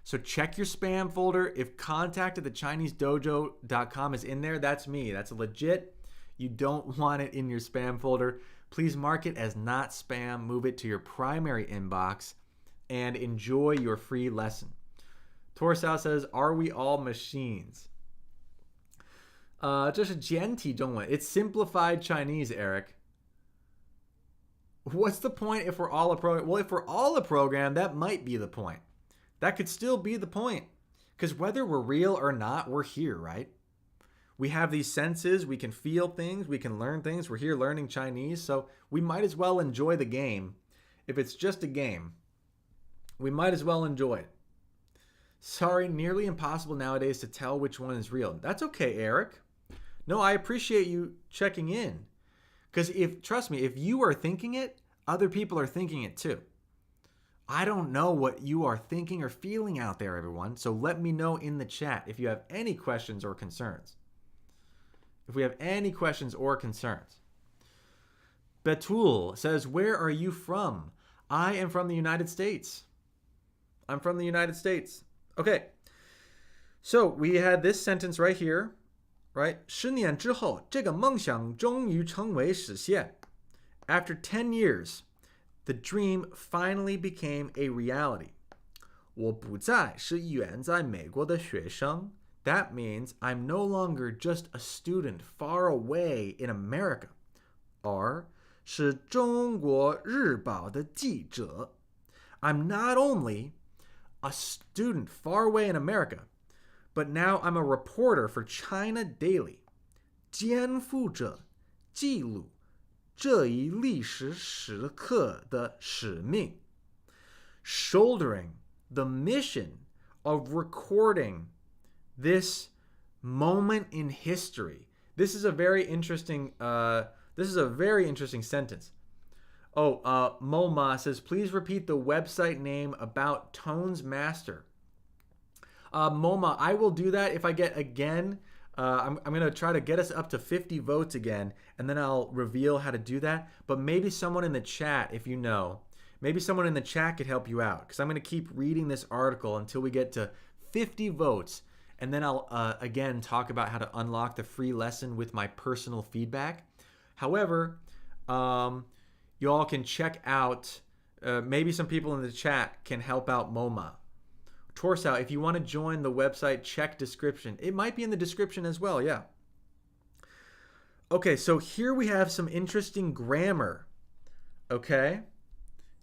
So check your spam folder. If contact at the ChineseDojo.com is in there, that's me. That's legit. You don't want it in your spam folder. Please mark it as not spam. Move it to your primary inbox and enjoy your free lesson. Torsao says, are we all machines? 这是简体中文. It's simplified Chinese, Eric. What's the point if we're all a program? Well, if we're all a program, that might be the point. That could still be the point. Because whether we're real or not, we're here, right? We have these senses. We can feel things. We can learn things. We're here learning Chinese. So we might as well enjoy the game. If it's just a game, we might as well enjoy it. Sorry, nearly impossible nowadays to tell which one is real. That's okay, Eric. No, I appreciate you checking in. Because trust me, if you are thinking it, other people are thinking it too. I don't know what you are thinking or feeling out there, everyone. So let me know in the chat if you have any questions or concerns. If we have any questions or concerns. Betul says, where are you from? I am from the United States. I'm from the United States. Okay. So we had this sentence right here. Right? 10年之后，这个梦想终于成为实现. After 10 years, the dream finally became a reality. 我不再是远在美国的学生. That means I'm no longer just a student far away in America. 而是中国日报的记者. I'm not only a student far away in America, but now I'm a reporter for China Daily. 肩负着记录这一历史时刻的使命. Shouldering the mission of recording this moment in history. This is a very interesting sentence. MoMA says, please repeat the website name about Tone's Master. MoMA, I will do that if I get again. I'm going to try to get us up to 50 votes again, and then I'll reveal how to do that. But maybe someone in the chat, if you know, maybe someone in the chat could help you out, because I'm going to keep reading this article until we get to 50 votes, and then I'll again talk about how to unlock the free lesson with my personal feedback. However, you all can check out, maybe some people in the chat can help out MoMA. Torsao, if you want to join the website, check description. It might be in the description as well, yeah. Okay, so here we have some interesting grammar, okay?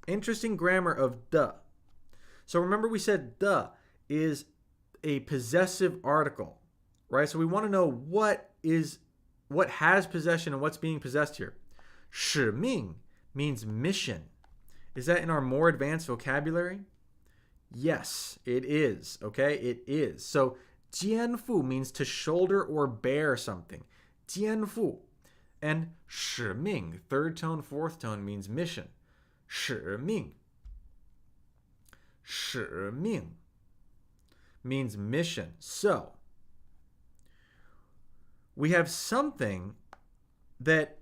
Interesting grammar of the. So remember we said the is a possessive article, right? So we want to know what has possession and what's being possessed here. 使命 means mission. Is that in our more advanced vocabulary? Yes, it is. Okay, it is. So 肩负 means to shoulder or bear something. 肩负. And 使命, third tone, fourth tone, means mission. 使命. 使命 means mission. So we have something that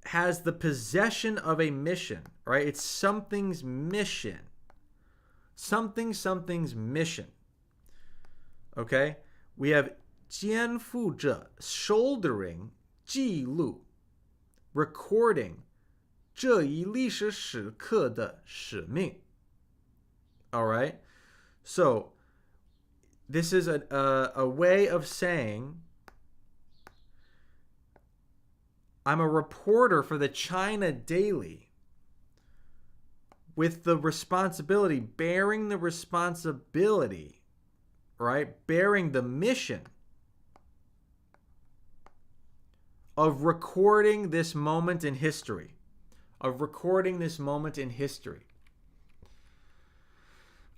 has the possession of a mission, right? It's something's mission. something something's mission. Okay? We have 肩负着 shouldering 记录 recording 这一历史时刻的使命. All right? So, this is a way of saying I'm a reporter for the China Daily with the responsibility, bearing the responsibility, right? Bearing the mission of recording this moment in history. Of recording this moment in history.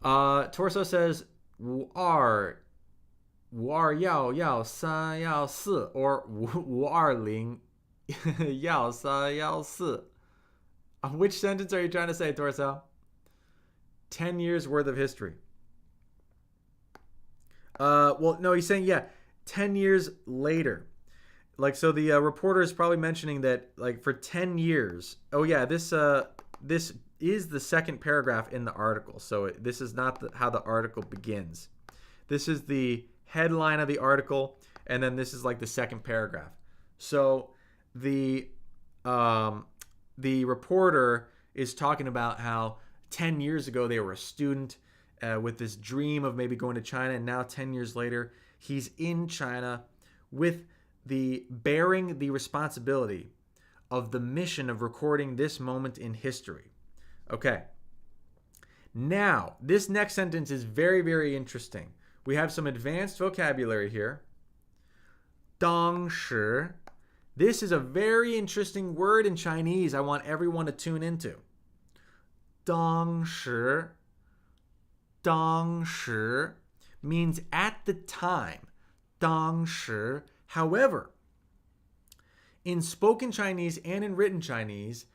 Torso says, 52要要3要4 or 520 要3要4. Which sentence are you trying to say, Torso? 10 years worth of history. Well, no, he's saying, 10 years later. Like, so the reporter is probably mentioning that, like, for 10 years. Oh, yeah, this is the second paragraph in the article. So this is not how the article begins. This is the headline of the article, and then this is like the second paragraph. So the reporter is talking about how 10 years ago they were a student with this dream of maybe going to China, and now 10 years later he's in China with bearing the responsibility of the mission of recording this moment in history. Okay. Now, this next sentence is very, very interesting. We have some advanced vocabulary here. 当时. This is a very interesting word in Chinese I want everyone to tune into. 当时. 当时 means at the time. 当时. However, in spoken Chinese and in written Chinese,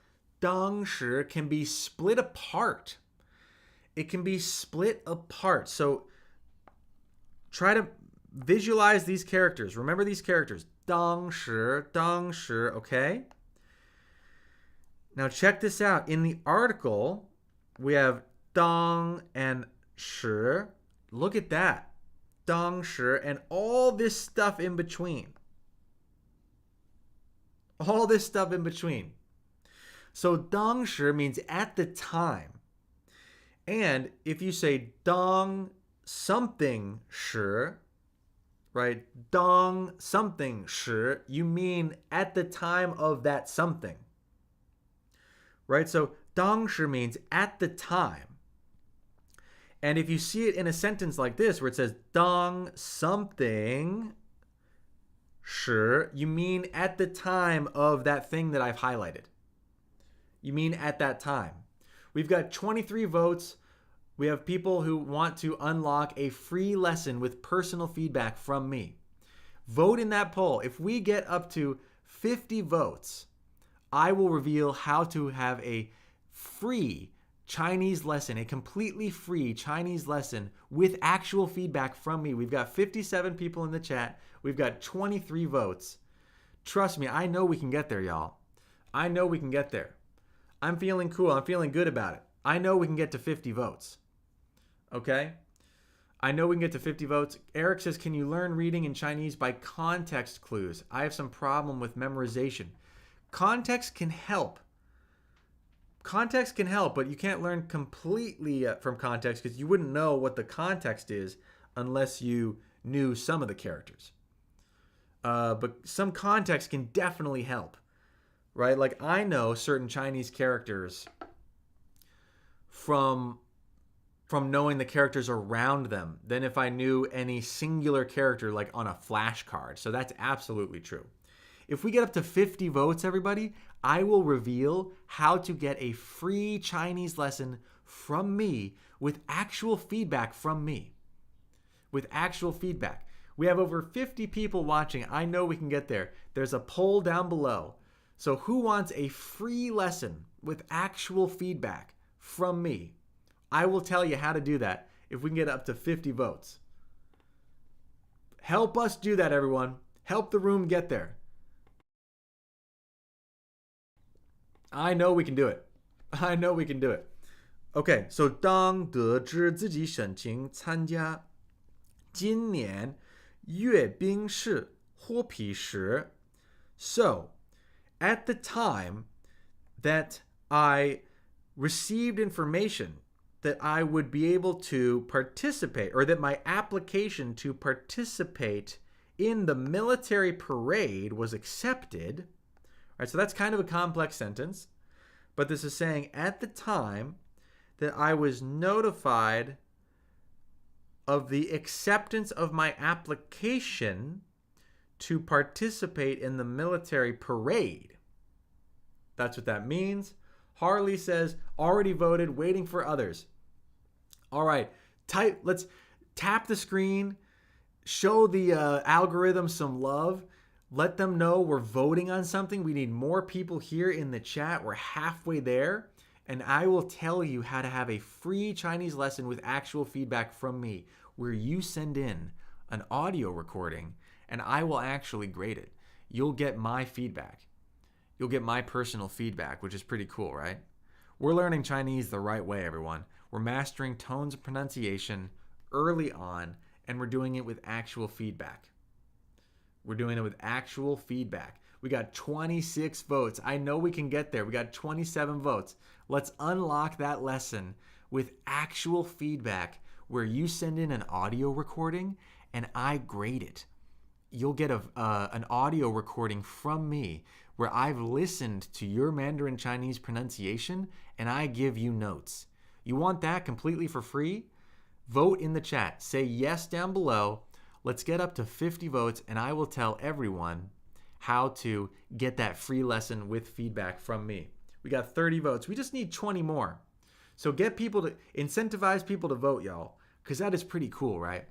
当时 can be split apart. It can be split apart. So try to visualize these characters. Remember these characters. 当时, 当时, okay? Now check this out. In the article, we have 当 and 时. Look at that. 当时 and all this stuff in between. All this stuff in between. So 当时 means at the time. And if you say 当 something 时, right? 当 something 时, you mean at the time of that something. Right? So 当时 means at the time. And if you see it in a sentence like this, where it says 当 something 时, you mean at the time of that thing that I've highlighted. You mean at that time. We've got 23 votes. We have people who want to unlock a free lesson with personal feedback from me. Vote in that poll. If we get up to 50 votes, I will reveal how to have a free Chinese lesson, a completely free Chinese lesson with actual feedback from me. We've got 57 people in the chat. We've got 23 votes. Trust me, I know we can get there, y'all. I know we can get there. I'm feeling cool. I'm feeling good about it. I know we can get to 50 votes. Okay? I know we can get to 50 votes. Eric says, can you learn reading in Chinese by context clues? I have some problem with memorization. Context can help. Context can help, but you can't learn completely from context because you wouldn't know what the context is unless you knew some of the characters. But some context can definitely help, right? Like I know certain Chinese characters from knowing the characters around them than if I knew any singular character like on a flashcard. So that's absolutely true. If we get up to 50 votes, everybody, I will reveal how to get a free Chinese lesson from me with actual feedback from me. With actual feedback. We have over 50 people watching. I know we can get there. There's a poll down below. So who wants a free lesson with actual feedback from me? I will tell you how to do that if we can get up to 50 votes. Help us do that, everyone. Help the room get there. I know we can do it. I know we can do it. Okay, so 当得知自己申请参加今年阅兵式获批时 So, at the time that I received information that I would be able to participate, or that my application to participate in the military parade was accepted. All right, so that's kind of a complex sentence, but this is saying at the time that I was notified of the acceptance of my application to participate in the military parade. That's what that means. Harley says, already voted, waiting for others. All right, let's tap the screen, show the algorithm some love, let them know we're voting on something. We need more people here in the chat. We're halfway there, and I will tell you how to have a free Chinese lesson with actual feedback from me, where you send in an audio recording and I will actually grade it. You'll get my feedback. You'll get my personal feedback, which is pretty cool, right? We're learning Chinese the right way, everyone. We're mastering tones and pronunciation early on, and we're doing it with actual feedback. We're doing it with actual feedback. We got 26 votes. I know we can get there. We got 27 votes. Let's unlock that lesson with actual feedback, where you send in an audio recording and I grade it. You'll get an audio recording from me where I've listened to your Mandarin Chinese pronunciation and I give you notes. You want that completely for free? Vote in the chat. Say yes down below. Let's get up to 50 votes and I will tell everyone how to get that free lesson with feedback from me. We got 30 votes. We just need 20 more. So get people to incentivize people to vote, y'all, because that is pretty cool, right?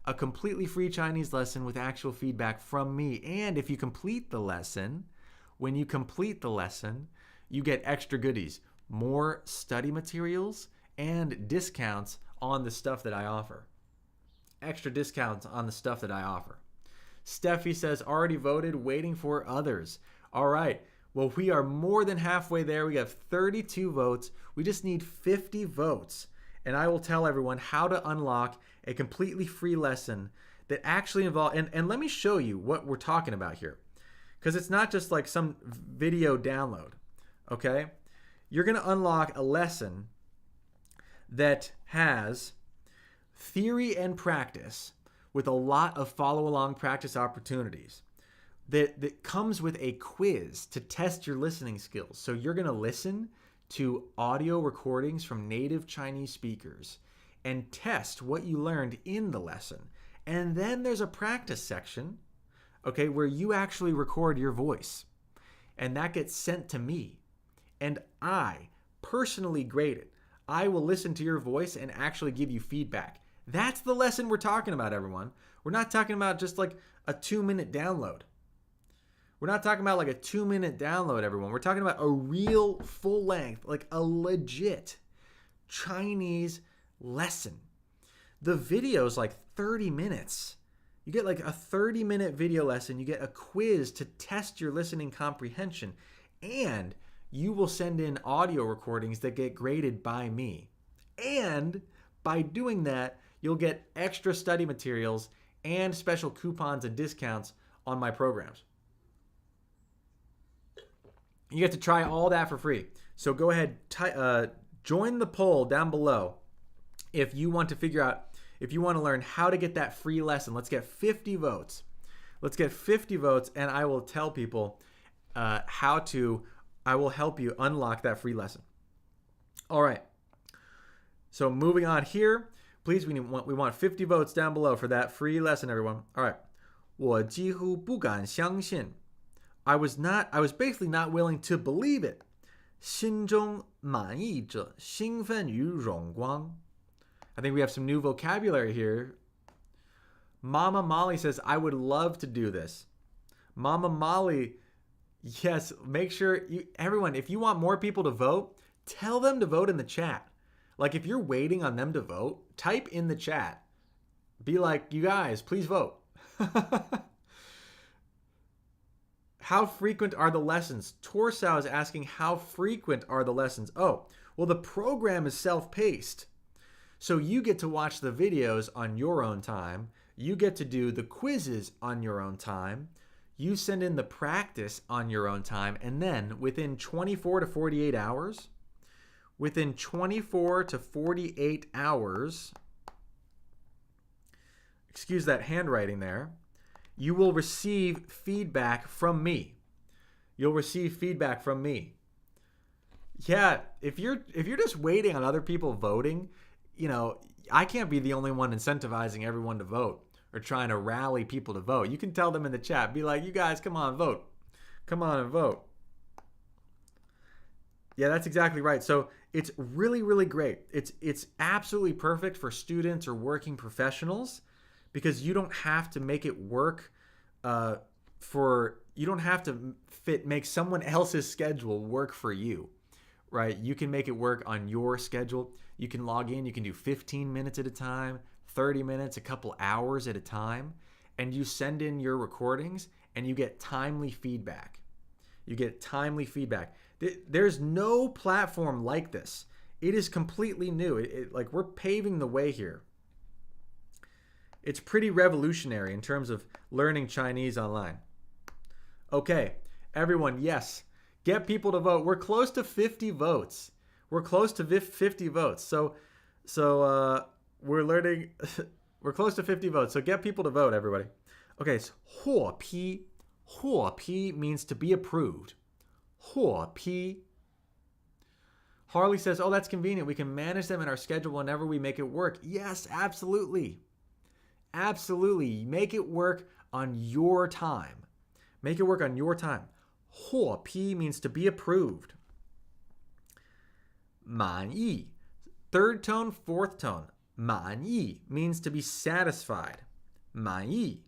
A completely free Chinese lesson with actual feedback from me. And if you complete the lesson, when you complete the lesson, you get extra goodies, more study materials, and discounts on the stuff that I offer. Extra discounts on the stuff that I offer. Steffi says, already voted, waiting for others. All right. Well, we are more than halfway there. We have 32 votes. We just need 50 votes. And I will tell everyone how to unlock a completely free lesson that actually involves, and let me show you what we're talking about here. Because it's not just like some video download, okay? You're going to unlock a lesson that has theory and practice with a lot of follow-along practice opportunities that comes with a quiz to test your listening skills. So you're going to listen to audio recordings from native Chinese speakers and test what you learned in the lesson. And then there's a practice section, okay, where you actually record your voice. And that gets sent to me. And I personally grade it. I will listen to your voice and actually give you feedback. That's the lesson we're talking about, everyone. We're not talking about just like a 2-minute download. We're not talking about like a 2-minute download, everyone. We're talking about a real full length, like a legit Chinese lesson. The video is like 30 minutes. You get like a 30-minute video lesson. You get a quiz to test your listening comprehension. And you will send in audio recordings that get graded by me. And by doing that, you'll get extra study materials and special coupons and discounts on my programs. You get to try all that for free. So go ahead, join the poll down below if you want to figure out, if you want to learn how to get that free lesson. Let's get 50 votes. Let's get 50 votes, and I will tell people I will help you unlock that free lesson. All right. So moving on here, please, we want 50 votes down below for that free lesson, everyone. All right. 我几乎不敢相信. I was basically not willing to believe it. 心中满溢着兴奋与荣光. I think we have some new vocabulary here. Mama Molly says, I would love to do this. Mama Molly, yes, make sure everyone, if you want more people to vote, tell them to vote in the chat. Like if you're waiting on them to vote, type in the chat. Be like, you guys, please vote. How frequent are the lessons? Torsao is asking how frequent are the lessons? Oh, well, the program is self-paced. So you get to watch the videos on your own time. You get to do the quizzes on your own time. You send in the practice on your own time. And then within 24 to 48 hours, excuse that handwriting there, you will receive feedback from me. You'll receive feedback from me. Yeah, if you're just waiting on other people voting, I can't be the only one incentivizing everyone to vote or trying to rally people to vote. You can tell them in the chat, be like, you guys, come on, vote. Come on and vote. Yeah, that's exactly right. So it's really, really great. It's absolutely perfect for students or working professionals because you don't have to make it work you don't have to make someone else's schedule work for you, right? You can make it work on your schedule. You can log in, you can do 15 minutes at a time, 30 minutes, a couple hours at a time, and you send in your recordings and you get timely feedback. There's no platform like this. It is completely new. Like we're paving the way here. It's pretty revolutionary in terms of learning Chinese online. Okay, everyone, yes, get people to vote. We're close to 50 votes. So we're learning. We're close to 50 votes. So get people to vote, everybody. Okay, so 获批means to be approved. 获批. Harley says, oh, that's convenient. We can manage them in our schedule whenever we make it work. Yes, absolutely. Absolutely. Make it work on your time. 获批 means to be approved. 满意. Third tone, fourth tone. 满意 means to be satisfied. 满意.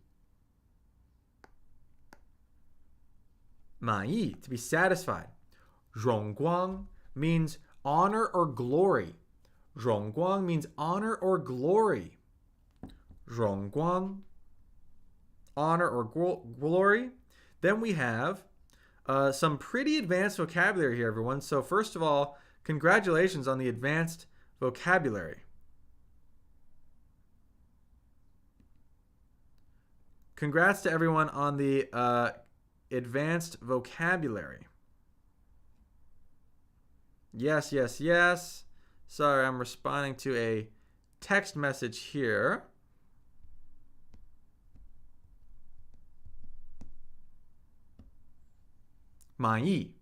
满意, to be satisfied. 荣光 means honor or glory. 荣光 means honor or glory. 荣光, honor or glory. Then we have some pretty advanced vocabulary here, everyone. So first of all, congratulations on the advanced vocabulary. Congrats to everyone on the advanced vocabulary. Yes, yes, yes. Sorry, I'm responding to a text message here.满意.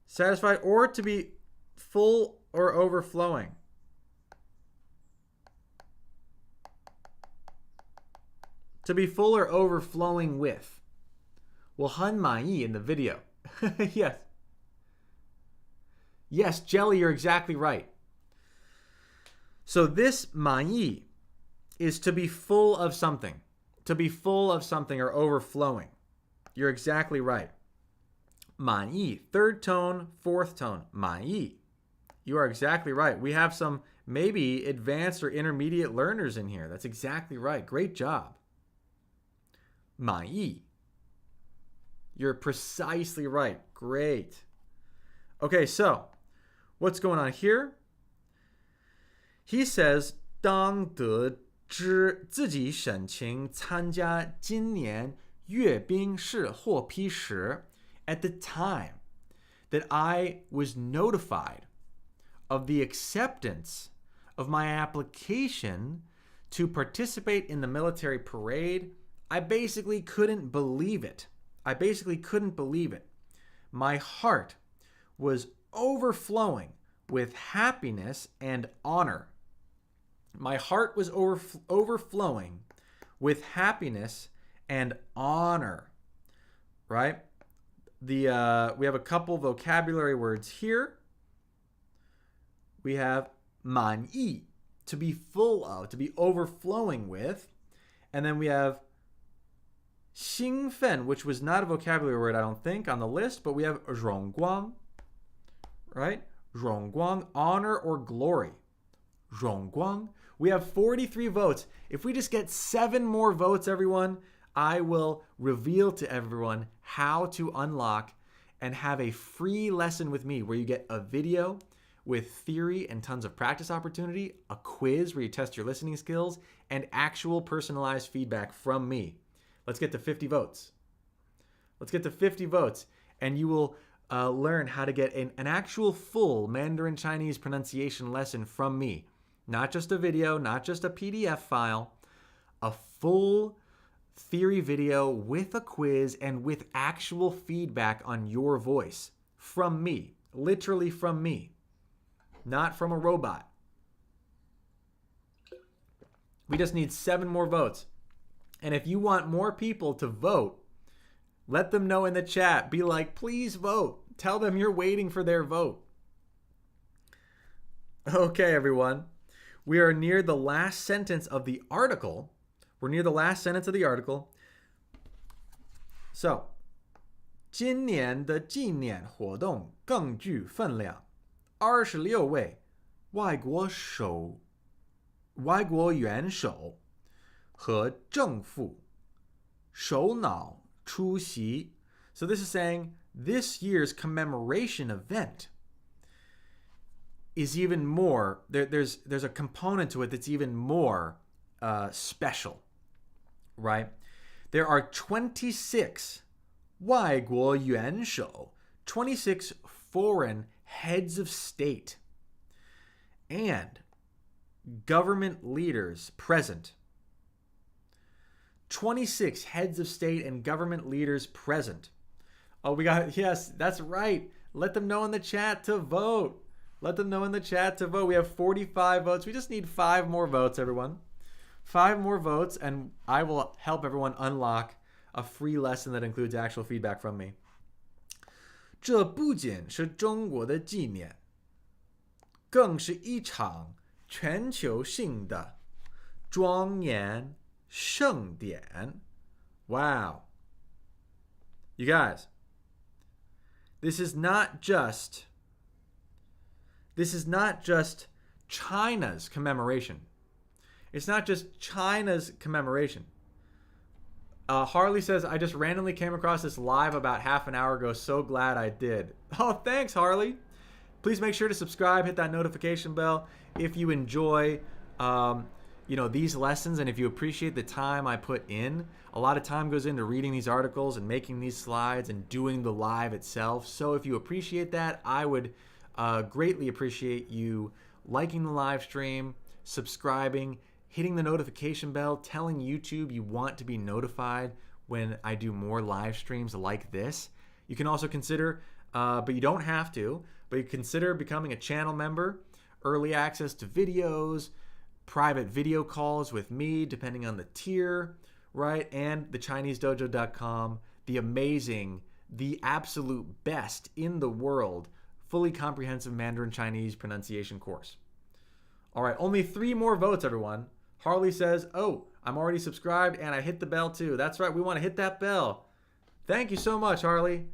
Satisfied or to be full or overflowing. To be full or overflowing with. 我很满意 in the video. Yes. Yes, Jelly, you're exactly right. So this 满意 is to be full of something. To be full of something or overflowing. You're exactly right. 满意, third tone, fourth tone. 满意. You are exactly right. We have some maybe advanced or intermediate learners in here. That's exactly right. Great job. 满意. You're precisely right. Great. Okay, so what's going on here? He says, 当得知自己申请参加今年阅兵式获批时, at the time that I was notified of the acceptance of my application to participate in the military parade, I basically couldn't believe it. My heart was overflowing with happiness and honor. My heart was overflowing with happiness and honor, right? We have a couple vocabulary words here. We have 满意, to be full of, to be overflowing with. And then we have 兴奋, which was not a vocabulary word, I don't think, on the list, but we have 荣光, right? 荣光, honor or glory. 荣光. We have 43 votes. If we just get 7 more votes, everyone, I will reveal to everyone how to unlock and have a free lesson with me where you get a video with theory and tons of practice opportunity, a quiz where you test your listening skills, and actual personalized feedback from me. Let's get to 50 votes. Let's get to 50 votes, and you will learn how to get an actual full Mandarin Chinese pronunciation lesson from me. Not just a video, not just a PDF file, a full theory video with a quiz and with actual feedback on your voice from me, literally from me. Not from a robot. We just need 7 more votes. And if you want more people to vote, let them know in the chat. Be like, please vote. Tell them you're waiting for their vote. Okay, everyone. We are near the last sentence of the article. We're near the last sentence of the article. So, 今年的纪念活动更具分量。26位外国元首和政府首脑出席. So this is saying this year's commemoration event is even more, there's a component to it that's even more special, right? There are 26 外国元首, 26 foreign heads of state and government leaders present. 26 heads of state and government leaders present. Oh, we got, yes, that's right. Let them know in the chat to vote. Let them know in the chat to vote. We have 45 votes. We just need 5 more votes, everyone. 5 more votes, and I will help everyone unlock a free lesson that includes actual feedback from me. 这不仅是中国的纪念，更是一场全球性的庄严盛典. Wow. You guys, this is not just China's commemoration. It's not just China's commemoration. Harley says, I just randomly came across this live about half an hour ago. So glad I did. Oh, thanks, Harley. Please make sure to subscribe, hit that notification bell if you enjoy these lessons, and if you appreciate the time I put in. A lot of time goes into reading these articles and making these slides and doing the live itself. So if you appreciate that, I would greatly appreciate you liking the live stream, subscribing, hitting the notification bell, telling YouTube you want to be notified when I do more live streams like this. You can also consider, but you don't have to, but you consider becoming a channel member, early access to videos, private video calls with me, depending on the tier, right? And the ChineseDojo.com, the amazing, the absolute best in the world, fully comprehensive Mandarin Chinese pronunciation course. All right, only 3 more votes, everyone. Harley says, oh, I'm already subscribed and I hit the bell too. That's right, we want to hit that bell. Thank you so much, Harley.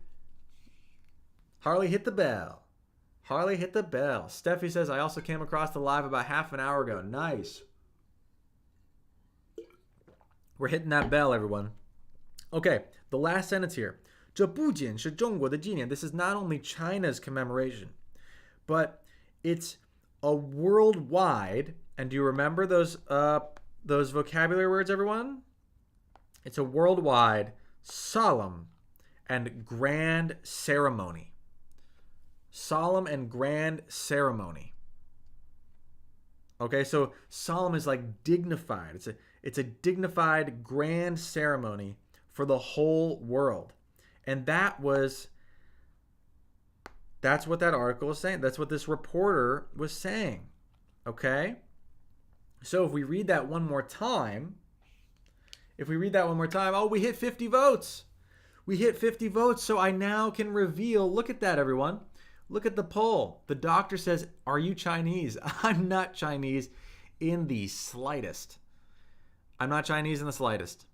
Harley hit the bell. Harley hit the bell. Steffi says, I also came across the live about half an hour ago. Nice. We're hitting that bell, everyone. Okay, the last sentence here. 这不仅是中国的纪念. This is not only China's commemoration, but it's a worldwide, and do you remember those vocabulary words, everyone? It's a worldwide, solemn, and grand ceremony. Solemn and grand ceremony. Okay, so solemn is like dignified. It's a dignified, grand ceremony for the whole world. And that's what that article was saying. That's what this reporter was saying. Okay? So if we read that one more time, oh, we hit 50 votes. We hit 50 votes, so I now can reveal, look at that, everyone. Look at the poll. The doctor says, are you Chinese? I'm not Chinese in the slightest. I'm not Chinese in the slightest.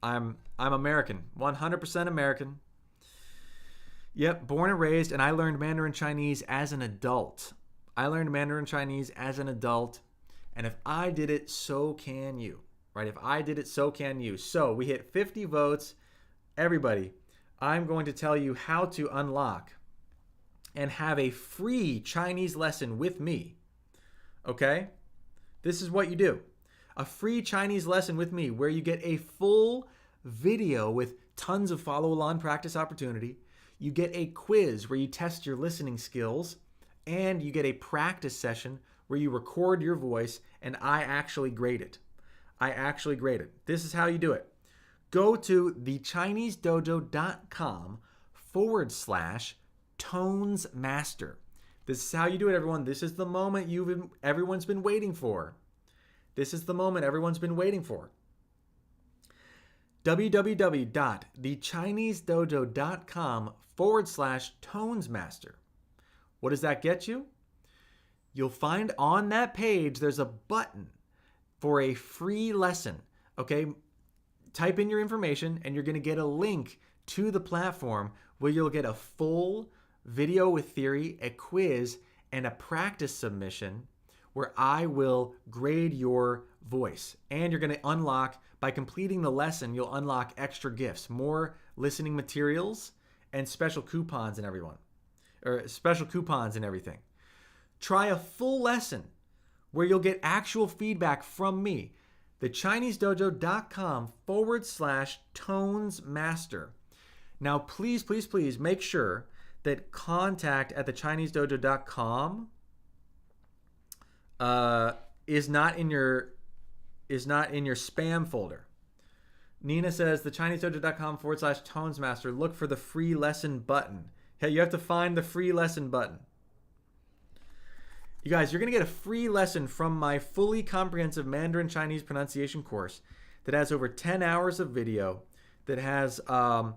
I'm American, 100% American. Yep, born and raised, and I learned Mandarin Chinese as an adult. And if I did it, so can you. right? If I did it, so can you. So we hit 50 votes. Everybody, I'm going to tell you how to unlock and have a free Chinese lesson with me. Okay? This is what you do. A free Chinese lesson with me where you get a full video with tons of follow-along practice opportunity. You get a quiz where you test your listening skills, and you get a practice session where you record your voice and I actually grade it. This is how you do it. Go to thechinesedojo.com/tonesmaster. This is how you do it, everyone. This is the moment everyone's been waiting for. www.thechinesedojo.com/tonesmaster. What does that get you? You'll find on that page there's a button for a free lesson. Okay? Type in your information and you're going to get a link to the platform where you'll get a full video with theory, a quiz, and a practice submission where I will grade your voice. And you're going to unlock, by completing the lesson, you'll unlock extra gifts, more listening materials, and special coupons and everything. Try a full lesson where you'll get actual feedback from me. thechinesedojo.com/tonesmaster. Now, please make sure that contact@thechinesedojo.com is not in your spam folder. Nina says thechinesedojo.com/tonesmaster. Look for the free lesson button. Hey, you have to find the free lesson button. You guys, you're going to get a free lesson from my fully comprehensive Mandarin Chinese pronunciation course that has over 10 hours of video, that has 10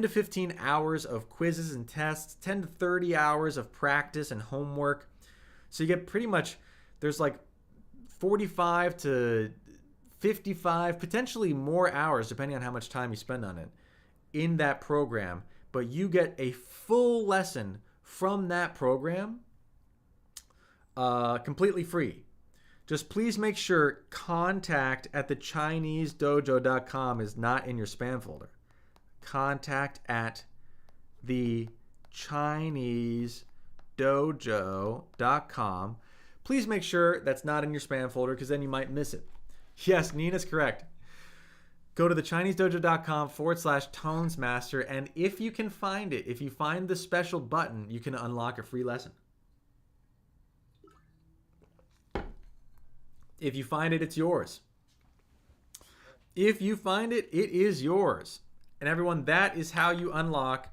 to 15 hours of quizzes and tests, 10 to 30 hours of practice and homework. So you get pretty much, there's like 45 to 55, potentially more hours, depending on how much time you spend on it, in that program. But you get a full lesson from that program completely free. Just please make sure contact@thechinesedojo.com is not in your spam folder. Contact@thechinesedojo.com. Please make sure that's not in your spam folder, because then you might miss it. Yes, Nina's correct. Go to thechinesedojo.com/tonesmaster, and if you can find it, if you find the special button, you can unlock a free lesson. If you find it, it's yours. If you find it, it is yours. And everyone, that is how you unlock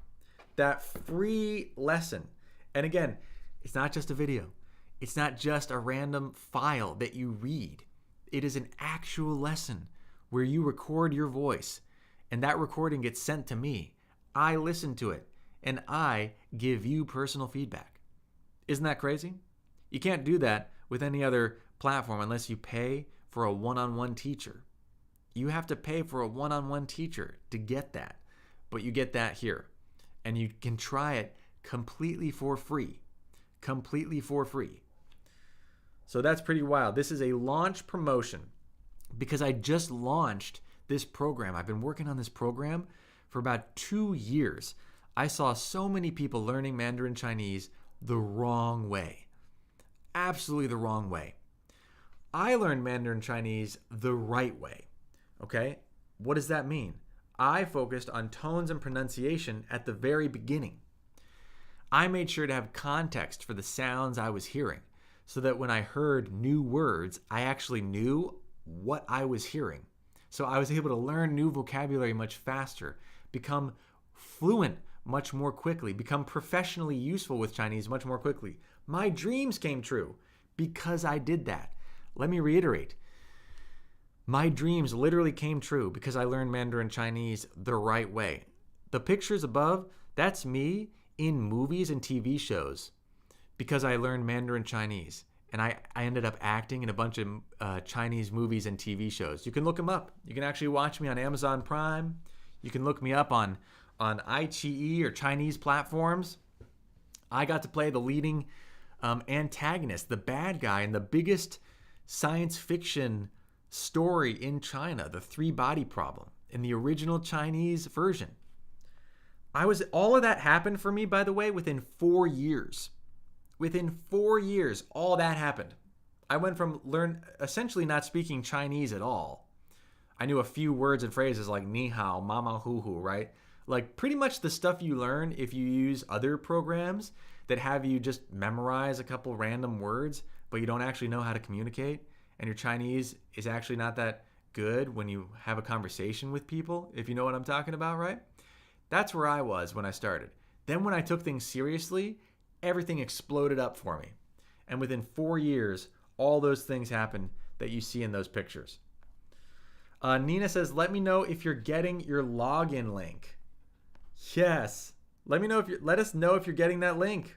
that free lesson. And again, it's not just a video. It's not just a random file that you read. It is an actual lesson where you record your voice, and that recording gets sent to me. I listen to it, and I give you personal feedback. Isn't that crazy? You can't do that with any other platform unless you pay for a one-on-one teacher. You have to pay for a one-on-one teacher to get that, but you get that here, and you can try it completely for free. So that's pretty wild. This is a launch promotion because I just launched this program. I've been working on this program for about 2 years. I saw so many people learning Mandarin Chinese the wrong way. Absolutely the wrong way. I learned Mandarin Chinese the right way. Okay? What does that mean? I focused on tones and pronunciation at the very beginning. I made sure to have context for the sounds I was hearing so that when I heard new words, I actually knew what I was hearing. So I was able to learn new vocabulary much faster, become fluent much more quickly, become professionally useful with Chinese much more quickly. My dreams came true because I did that. Let me reiterate. My dreams literally came true because I learned Mandarin Chinese the right way. The pictures above, that's me in movies and TV shows because I learned Mandarin Chinese. And I ended up acting in a bunch of Chinese movies and TV shows. You can look them up. You can actually watch me on Amazon Prime. You can look me up on iQIYI or Chinese platforms. I got to play the leading antagonist, the bad guy in the biggest science fiction story in China, the three body problem, in the original Chinese version. All of that happened for me, by the way, within 4 years. Within 4 years, all that happened. I went from essentially not speaking Chinese at all. I knew a few words and phrases like ni hao, mama hu hu, right? Like pretty much the stuff you learn if you use other programs that have you just memorize a couple random words, but you don't actually know how to communicate. And your Chinese is actually not that good when you have a conversation with people, if you know what I'm talking about, right? That's where I was when I started. Then when I took things seriously, everything exploded up for me. And within 4 years, all those things happened that you see in those pictures. Nina says, let me know if you're getting your login link. Yes. Let us know if you're getting that link.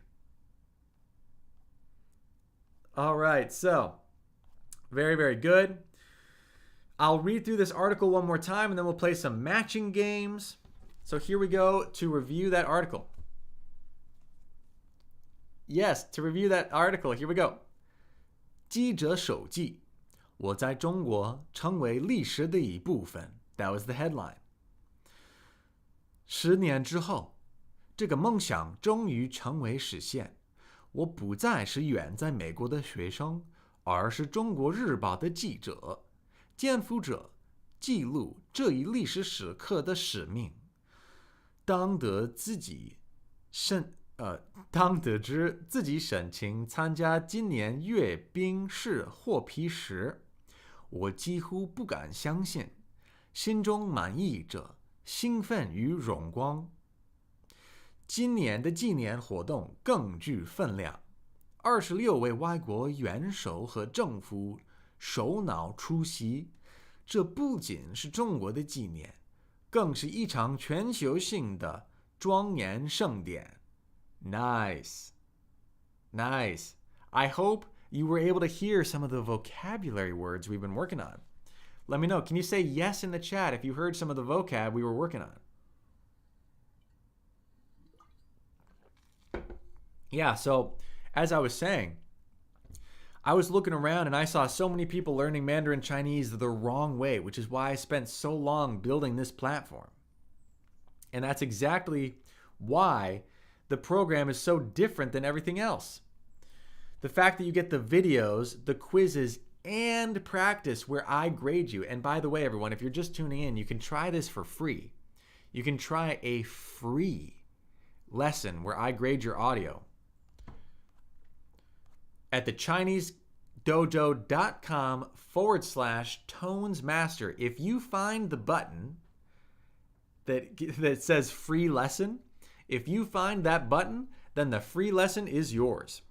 All right, so very, very good. I'll read through this article one more time and then we'll play some matching games. So here we go to review that article. Yes, to review that article, here we go. 记者手记，我在中国成为历史的一部分。That was the headline. 10年之后，这个梦想终于成为实现。我不再是远在美国的学生，而是中国日报的记者，肩负着记录这一历史时刻的使命。当得知自己申请参加今年阅兵式获批时，我几乎不敢相信，心中满溢着兴奋与荣光。今年的纪念活动更具分量，26位外国元首和政府首脑出席，这不仅是中国的纪念，更是一场全球性的庄严盛典。Nice. Nice. I hope you were able to hear some of the vocabulary words we've been working on. Let me know. Can you say yes in the chat if you heard some of the vocab we were working on? Yeah, so as I was saying, I was looking around and I saw so many people learning Mandarin Chinese the wrong way, which is why I spent so long building this platform. And that's exactly why the program is so different than everything else. The fact that you get the videos, the quizzes, and practice where I grade you. And by the way, everyone, if you're just tuning in, you can try this for free. You can try a free lesson where I grade your audio at the ChineseDojo.com/tonesmaster. If you find the button that says free lesson, if you find that button, then the free lesson is yours.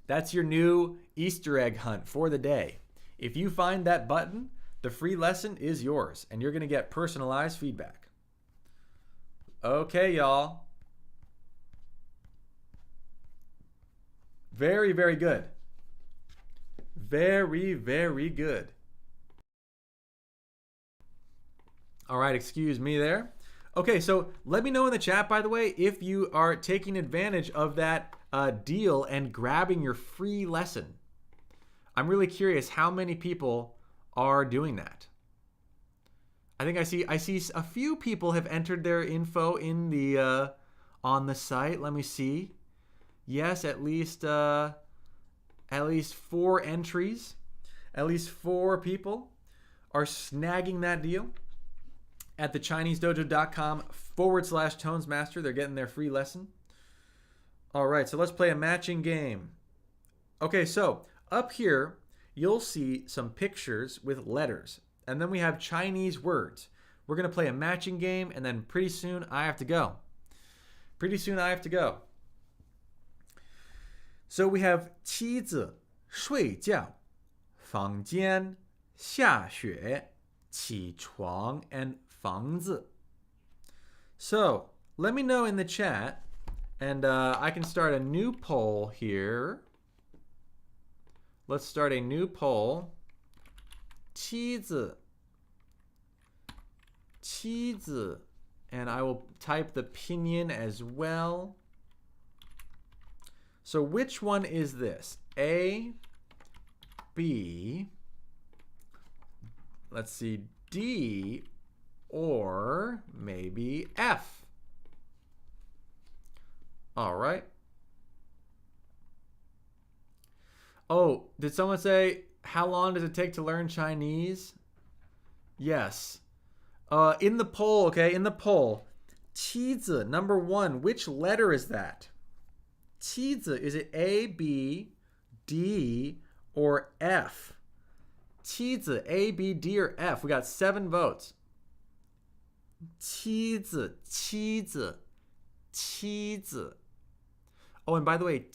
That's your new Easter egg hunt for the day. If you find that button, the free lesson is yours, and you're going to get personalized feedback. Okay, y'all. Very, very good. Very, very good. All right, excuse me there. Okay, so let me know in the chat, by the way, if you are taking advantage of that deal and grabbing your free lesson. I'm really curious how many people are doing that. I think I see a few people have entered their info in the on the site. Let me see. Yes, at least 4 entries. At least 4 people are snagging that deal at the ChineseDojo.com/tonesmaster. They're getting their free lesson. All right, so let's play a matching game. Okay, so up here, you'll see some pictures with letters, and then we have Chinese words. We're going to play a matching game, and then pretty soon I have to go. So we have 妻子睡觉房间下雪起床 and 房子. So let me know in the chat, and I can start a new poll here. Let's start a new poll. 妻子 and I will type the pinyin as well. So which one is this? A, B, let's see, D or maybe F. All right. Oh, did someone say, how long does it take to learn Chinese? Yes. In the poll, okay, in the poll, 妻子, number 1, which letter is that? 妻子, is it A, B, D, or F? 妻子, A, B, D, or F? We got 7 votes. 妻子, 妻子, 妻子. Oh, and by the way,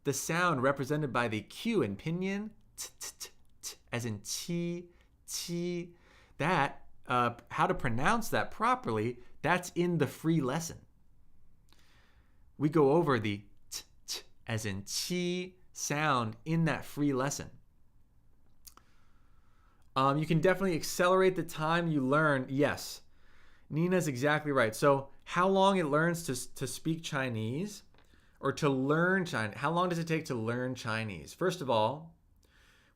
the sound represented by the Q in pinyin, as in qi, qi, that, how to pronounce that properly, that's in the free lesson. We go over the as in qi sound in that free lesson. You can definitely accelerate the time you learn. Yes, Nina's exactly right. So how long it learns to speak Chinese or to learn Chinese? How long does it take to learn Chinese? First of all,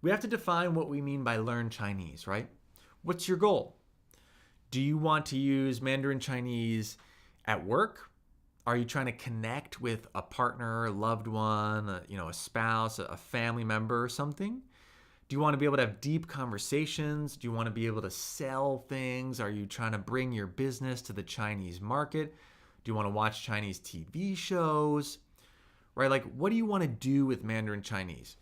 we have to define what we mean by learn Chinese, right? What's your goal? Do you want to use Mandarin Chinese at work? Are you trying to connect with a partner, a loved one, a spouse, a family member or something? Do you want to be able to have deep conversations? Do you want to be able to sell things? Are you trying to bring your business to the Chinese market? Do you want to watch Chinese TV shows? Right? Like, what do you want to do with Mandarin Chinese?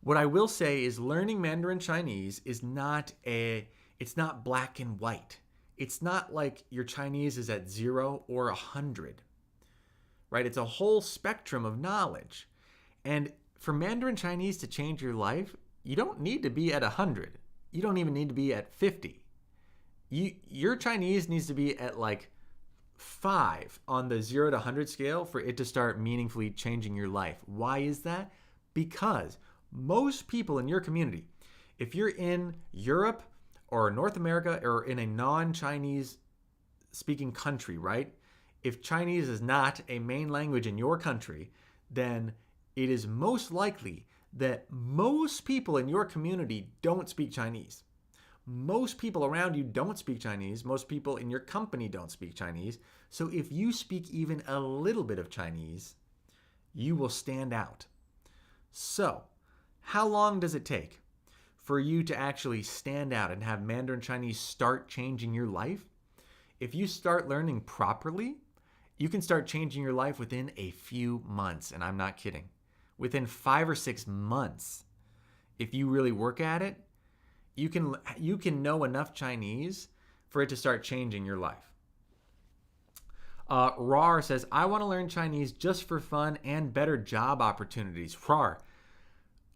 What I will say is learning Mandarin Chinese is it's not black and white. It's not like your Chinese is at 0 or 100, right? It's a whole spectrum of knowledge. And for Mandarin Chinese to change your life, you don't need to be at 100. You don't even need to be at 50. Your Chinese needs to be at like 5 on the 0 to 100 scale for it to start meaningfully changing your life. Why is that? Because most people in your community, if you're in Europe or North America or in a non-Chinese speaking country, right? If Chinese is not a main language in your country, then it is most likely that most people in your community don't speak Chinese. Most people around you don't speak Chinese. Most people in your company don't speak Chinese. So if you speak even a little bit of Chinese, you will stand out. So, how long does it take for you to actually stand out and have Mandarin Chinese start changing your life? If you start learning properly, you can start changing your life within a few months, and I'm not kidding. Within 5 or 6 months, if you really work at it, you can know enough Chinese for it to start changing your life. Rar says, I want to learn Chinese just for fun and better job opportunities. Rar,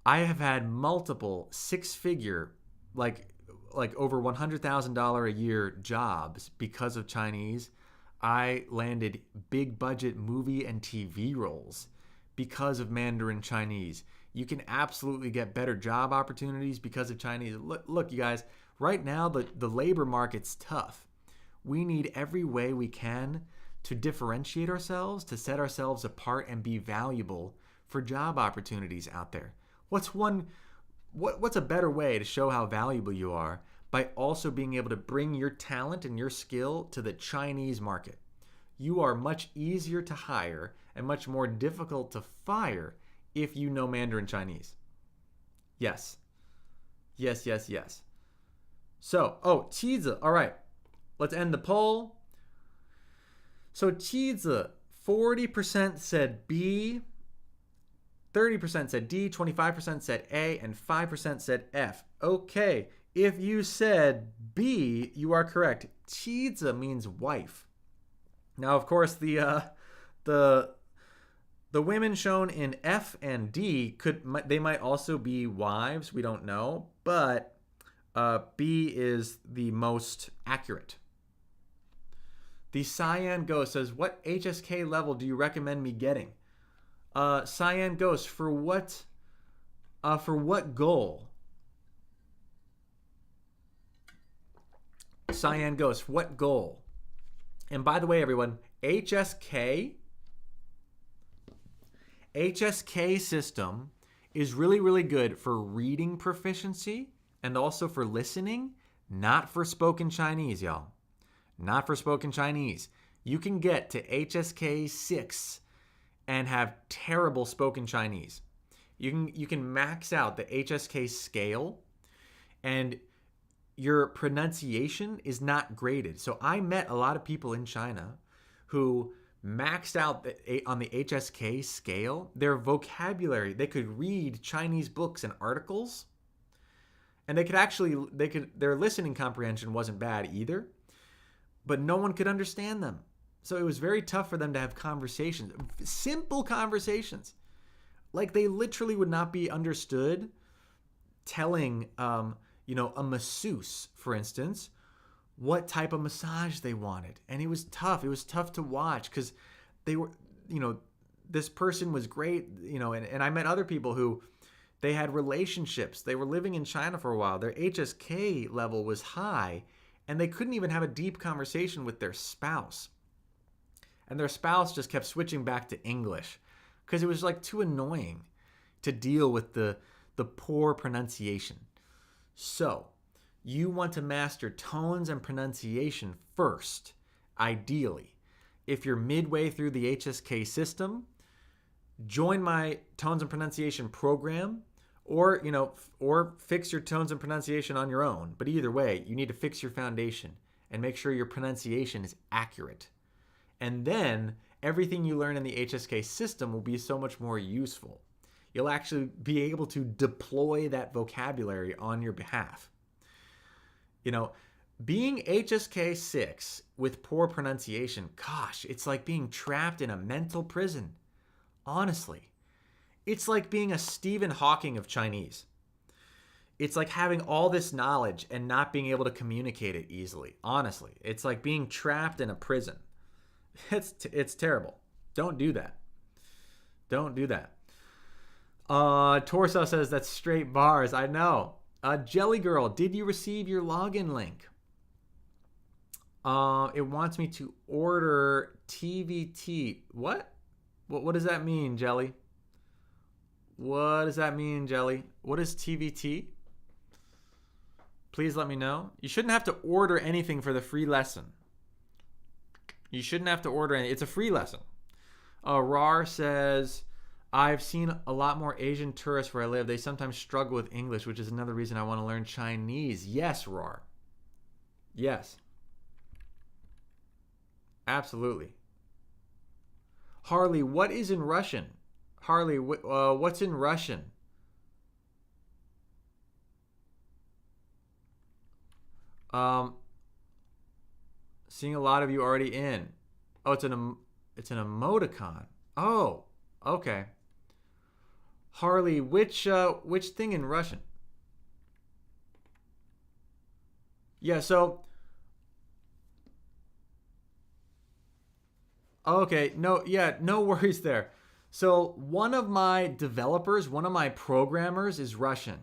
I have had multiple 6-figure, like over $100,000 a year jobs because of Chinese. I landed big budget movie and TV roles because of Mandarin Chinese. You can absolutely get better job opportunities because of Chinese. Look, you guys, right now the labor market's tough. We need every way we can to differentiate ourselves, to set ourselves apart and be valuable for job opportunities out there. What's a better way to show how valuable you are by also being able to bring your talent and your skill to the Chinese market? You are much easier to hire and much more difficult to fire if you know Mandarin Chinese. Yes. Yes, yes, yes. So, 妻子, all right. Let's end the poll. So, 妻子, 40% said B, 30% said D, 25% said A, and 5% said F. Okay, if you said B, you are correct. 妻子 means wife. Now, of course, the women shown in F and D they might also be wives. We don't know, but B is the most accurate. The Cyan Ghost says, "What HSK level do you recommend me getting?" Cyan Ghost, for what goal? Cyan Ghost, what goal? And by the way, everyone, HSK system is really, really good for reading proficiency and also for listening, not for spoken Chinese, y'all. Not for spoken Chinese. You can get to HSK 6 and have terrible spoken Chinese. You can max out the HSK scale, and your pronunciation is not graded. So I met a lot of people in China who maxed out on the HSK scale. Their vocabulary, they could read Chinese books and articles, and their listening comprehension wasn't bad either, but no one could understand them. So it was very tough for them to have conversations, simple conversations. Like they literally would not be understood telling, a masseuse, for instance, what type of massage they wanted. And it was tough. It was tough to watch because they were, this person was great, and I met other people who they had relationships. They were living in China for a while. Their HSK level was high, and they couldn't even have a deep conversation with their spouse. And their spouse just kept switching back to English because it was like too annoying to deal with the poor pronunciation. So you want to master tones and pronunciation first, ideally. If you're midway through the HSK system, join my tones and pronunciation program, or fix your tones and pronunciation on your own. But either way, you need to fix your foundation and make sure your pronunciation is accurate. And then everything you learn in the HSK system will be so much more useful. You'll actually be able to deploy that vocabulary on your behalf. Being HSK 6 with poor pronunciation, gosh, it's like being trapped in a mental prison. Honestly, it's like being a Stephen Hawking of Chinese. It's like having all this knowledge and not being able to communicate it easily. Honestly, it's like being trapped in a prison. It's terrible. Don't do that. Don't do that. Torso says that's straight bars. I know. Jelly Girl, did you receive your login link? It wants me to order TVT. What does that mean, Jelly? What does that mean, Jelly? What is TVT? Please let me know. You shouldn't have to order anything for the free lesson. You shouldn't have to order anything. It's a free lesson. Rar says, I've seen a lot more Asian tourists where I live. They sometimes struggle with English, which is another reason I want to learn Chinese. Yes, Rar. Yes. Absolutely. Harley, what is in Russian? Harley, what's in Russian? Seeing a lot of you already in. Oh, it's an emoticon. Oh, okay. Harley, which thing in Russian? Yeah, so okay, no worries there. So one of my developers, one of my programmers is Russian.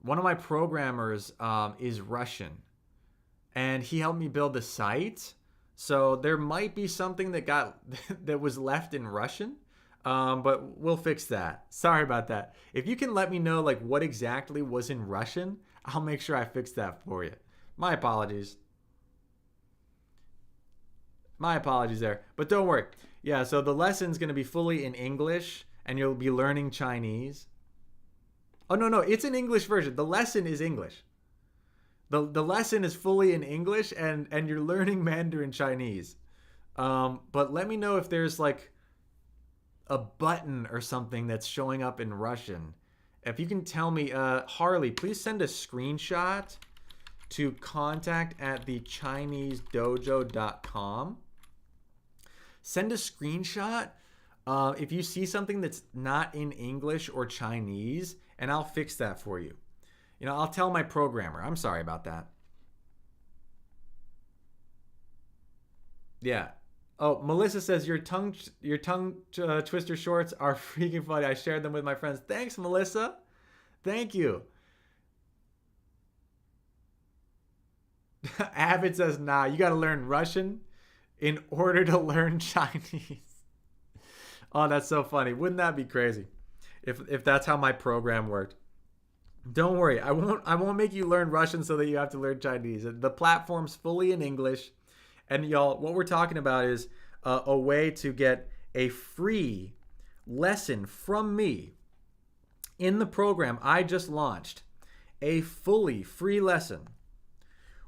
One of my programmers is Russian, and he helped me build the site. So there might be something that was left in Russian, but we'll fix that. Sorry about that. If you can let me know like what exactly was in Russian, I'll make sure I fix that for you. My apologies. My apologies there. But don't worry. Yeah, so the lesson's going to be fully in English, and you'll be learning Chinese. Oh, no, it's an English version. The lesson is English. The lesson is fully in English, and you're learning Mandarin Chinese. But let me know if there's like a button or something that's showing up in Russian. If you can tell me, Harley, please send a screenshot to contact@thechinesedojo.com. Send a screenshot if you see something that's not in English or Chinese, and I'll fix that for you. I'll tell my programmer. I'm sorry about that. Yeah. Oh, Melissa says your tongue twister shorts are freaking funny. I shared them with my friends. Thanks, Melissa. Thank you. Avid says, nah, you got to learn Russian in order to learn Chinese. Oh, that's so funny. Wouldn't that be crazy if that's how my program worked? Don't worry. I won't make you learn Russian so that you have to learn Chinese. The platform's fully in English. And y'all, what we're talking about is a way to get a free lesson from me in the program I just launched. A fully free lesson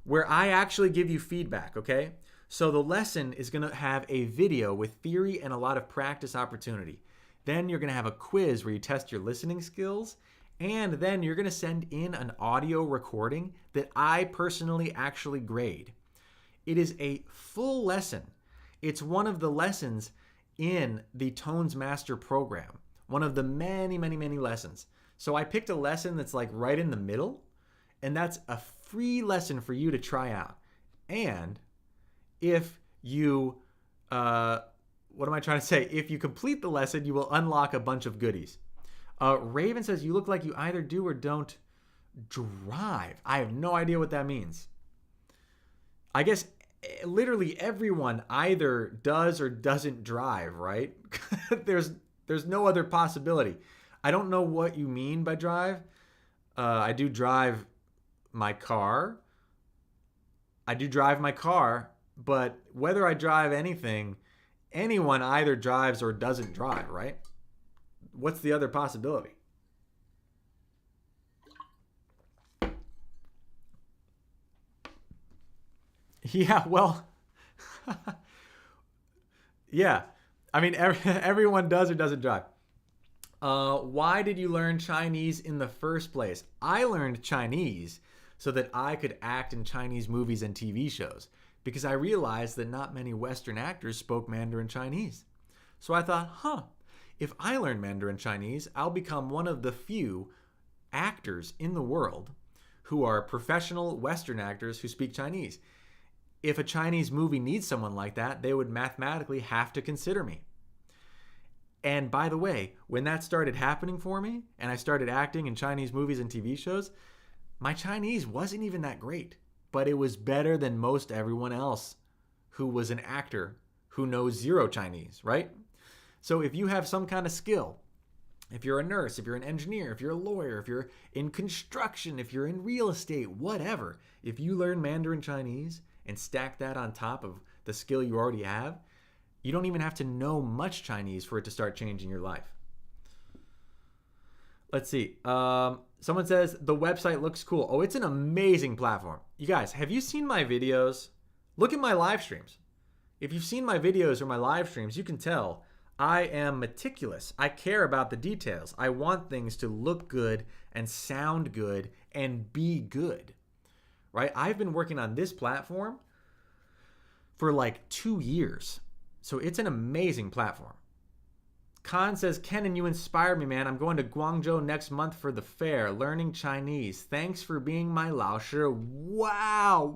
where I actually give you feedback, okay? So the lesson is going to have a video with theory and a lot of practice opportunity. Then you're going to have a quiz where you test your listening skills. And then you're going to send in an audio recording that I personally actually grade. It is a full lesson. It's one of the lessons in the Tones Master program, one of the many, many, many lessons. So I picked a lesson that's like right in the middle, and that's a free lesson for you to try out. And if you, what am I trying to say? If you complete the lesson, you will unlock a bunch of goodies. Raven says, you look like you either do or don't drive. I have no idea what that means. I guess literally everyone either does or doesn't drive, right? There's no other possibility. I don't know what you mean by drive. I do drive my car. But whether I drive anything, anyone either drives or doesn't drive, right? What's the other possibility? Yeah, well, yeah. I mean, everyone does or doesn't drive. Why did you learn Chinese in the first place? I learned Chinese so that I could act in Chinese movies and TV shows because I realized that not many Western actors spoke Mandarin Chinese. So I thought, if I learn Mandarin Chinese, I'll become one of the few actors in the world who are professional Western actors who speak Chinese. If a Chinese movie needs someone like that, they would mathematically have to consider me. And by the way, when that started happening for me and I started acting in Chinese movies and TV shows, my Chinese wasn't even that great, but it was better than most everyone else who was an actor who knows zero Chinese, right? So if you have some kind of skill, if you're a nurse, if you're an engineer, if you're a lawyer, if you're in construction, if you're in real estate, whatever, if you learn Mandarin Chinese and stack that on top of the skill you already have, you don't even have to know much Chinese for it to start changing your life. Let's see. Someone says the website looks cool. Oh, it's an amazing platform. You guys, have you seen my videos? Look at my live streams. If you've seen my videos or my live streams, you can tell I am meticulous. I care about the details. I want things to look good and sound good and be good, right? I've been working on this platform for like 2 years. So it's an amazing platform. Khan says, Kenan, you inspired me, man. I'm going to Guangzhou next month for the fair, learning Chinese. Thanks for being my Lao Shi. Wow.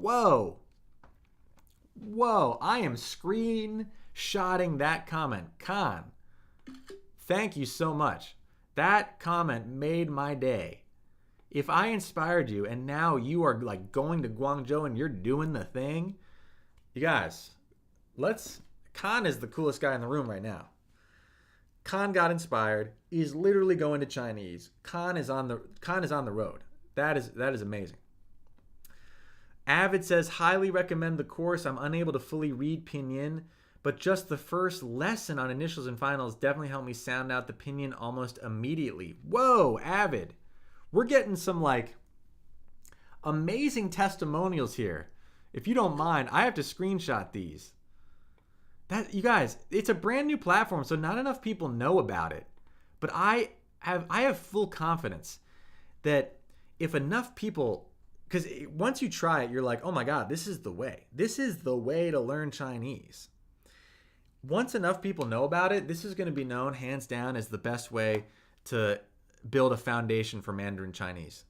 Whoa. I am screenshotting that comment. Khan, thank you so much. That comment made my day. If I inspired you and now you are like going to Guangzhou and you're doing the thing, you guys, Khan is the coolest guy in the room right now. Khan got inspired. He's literally going to Chinese. Khan is on the road. That is amazing. Avid says, highly recommend the course. I'm unable to fully read pinyin, but just the first lesson on initials and finals definitely helped me sound out the pinyin almost immediately. Whoa, Avid. We're getting some like amazing testimonials here. If you don't mind, I have to screenshot these. You guys, it's a brand new platform, so not enough people know about it. But I have full confidence that if enough people, because once you try it, you're like, oh my God, this is the way. This is the way to learn Chinese. Once enough people know about it, this is going to be known hands down as the best way to build a foundation for Mandarin Chinese.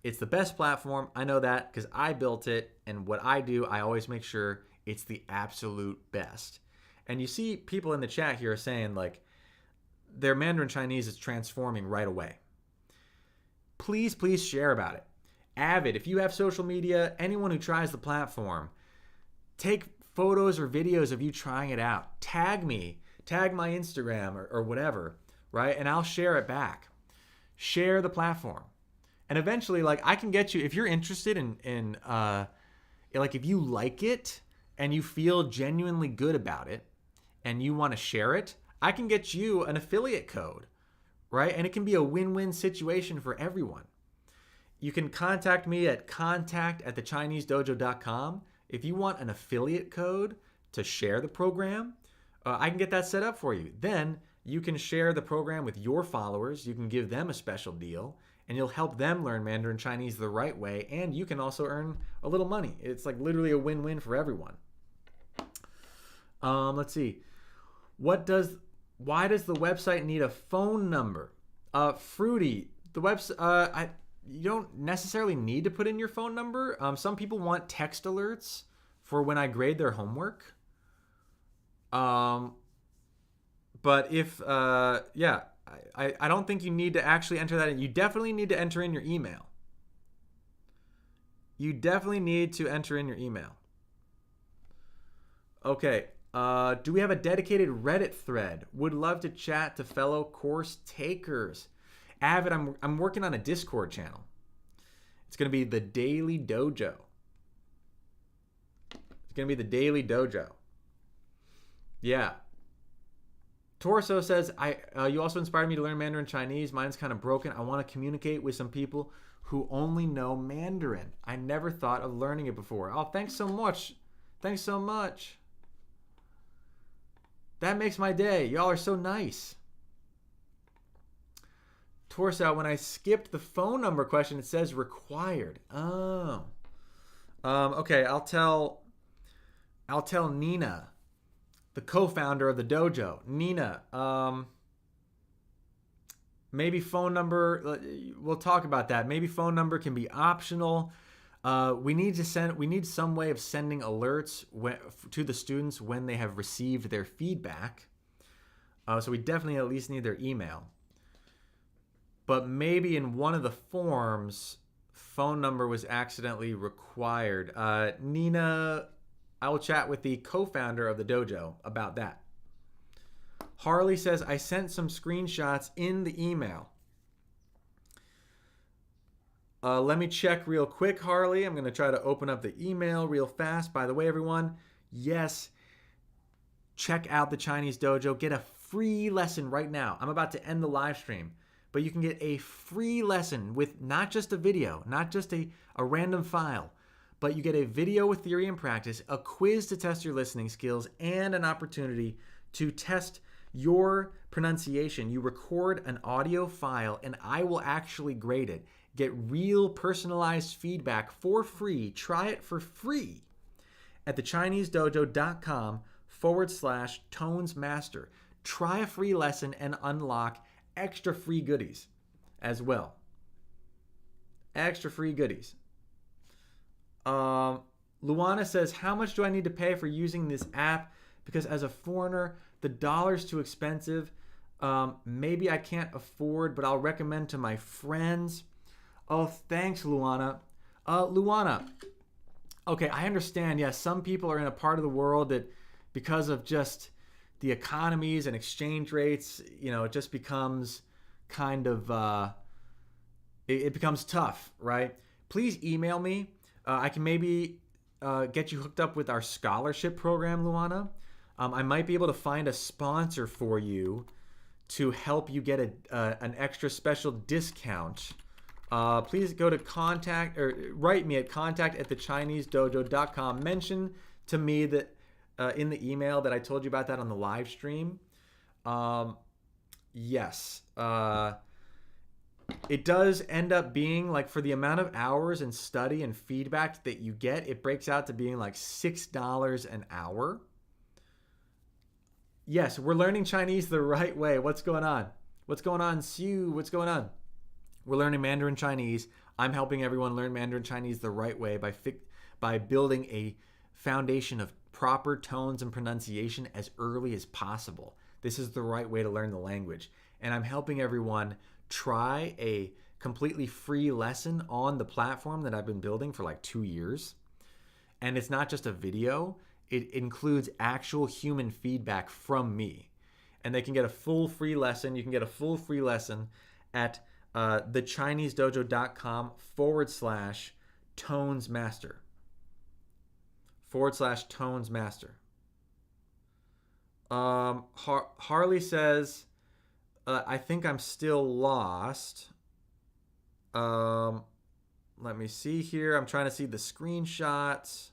It's the best platform. I know that because I built it, and what I do, I always make sure it's the absolute best. And you see people in the chat here saying like their Mandarin Chinese is transforming right away. Please share about it. Avid, if you have social media, anyone who tries the platform, take photos or videos of you trying it out. Tag me, tag my Instagram or whatever, right? And I'll share it back. Share the platform. And eventually, like, I can get you, if you're interested in like, if you like it and you feel genuinely good about it and you want to share it, I can get you an affiliate code, right? And it can be a win-win situation for everyone. You can contact me at contact@thechinesedojo.com. If you want an affiliate code to share the program, I can get that set up for you. Then you can share the program with your followers. You can give them a special deal, and you'll help them learn Mandarin Chinese the right way, and you can also earn a little money. It's like literally a win-win for everyone. Let's see. Why does the website need a phone number? Fruity, the website, you don't necessarily need to put in your phone number. Some people want text alerts for when I grade their homework. But if, yeah, I don't think you need to actually enter that in. You definitely need to enter in your email. You definitely need to enter in your email. Okay. Do we have a dedicated Reddit thread? Would love to chat to fellow course takers. Avid, I'm working on a Discord channel. It's going to be the Daily Dojo. It's going to be the Daily Dojo. Yeah. Torso says, you also inspired me to learn Mandarin Chinese. Mine's kind of broken. I want to communicate with some people who only know Mandarin. I never thought of learning it before. Oh, thanks so much. Thanks so much. That makes my day. Y'all are so nice. Torso, when I skipped the phone number question, it says required. Oh. Okay, I'll tell Nina, the co-founder of the dojo. Nina, maybe phone number, we'll talk about that. Maybe phone number can be optional. We need some way of sending alerts to the students when they have received their feedback. So we definitely at least need their email. But maybe in one of the forms, phone number was accidentally required. Nina, I will chat with the co-founder of the dojo about that. Harley says, I sent some screenshots in the email. Let me check real quick, Harley. I'm going to try to open up the email real fast. By the way, everyone, yes, check out the Chinese Dojo. Get a free lesson right now. I'm about to end the live stream, but you can get a free lesson with not just a video, not just a random file, but you get a video with theory and practice, a quiz to test your listening skills, and an opportunity to test your pronunciation. You record an audio file, and I will actually grade it. Get real personalized feedback for free. Try it for free at thechinesedojo.com/tonesmaster. Try a free lesson and unlock extra free goodies as well. Extra free goodies. Luana says, how much do I need to pay for using this app? Because as a foreigner, the dollar's too expensive. Maybe I can't afford, but I'll recommend to my friends. Oh, thanks, Luana. Luana, okay, I understand. Yes, some people are in a part of the world that because of just the economies and exchange rates, it just becomes kind of, it becomes tough, right? Please email me. I can maybe get you hooked up with our scholarship program, Luana. I might be able to find a sponsor for you to help you get an extra special discount. Please go to contact or write me at contact@thechinesedojo.com. Mention to me that in the email that I told you about that on the live stream. Yes. It does end up being like for the amount of hours and study and feedback that you get, it breaks out to being like $6 an hour. Yes, we're learning Chinese the right way. What's going on? What's going on, Sue? What's going on? We're learning Mandarin Chinese. I'm helping everyone learn Mandarin Chinese the right way by building a foundation of proper tones and pronunciation as early as possible. This is the right way to learn the language. And I'm helping everyone try a completely free lesson on the platform that I've been building for like 2 years. And it's not just a video. It includes actual human feedback from me. And they can get a full free lesson. You can get a full free lesson at thechinesedojo.com/tonesmaster. /tonesmaster. Harley says, I think I'm still lost. Let me see here. I'm trying to see the screenshots.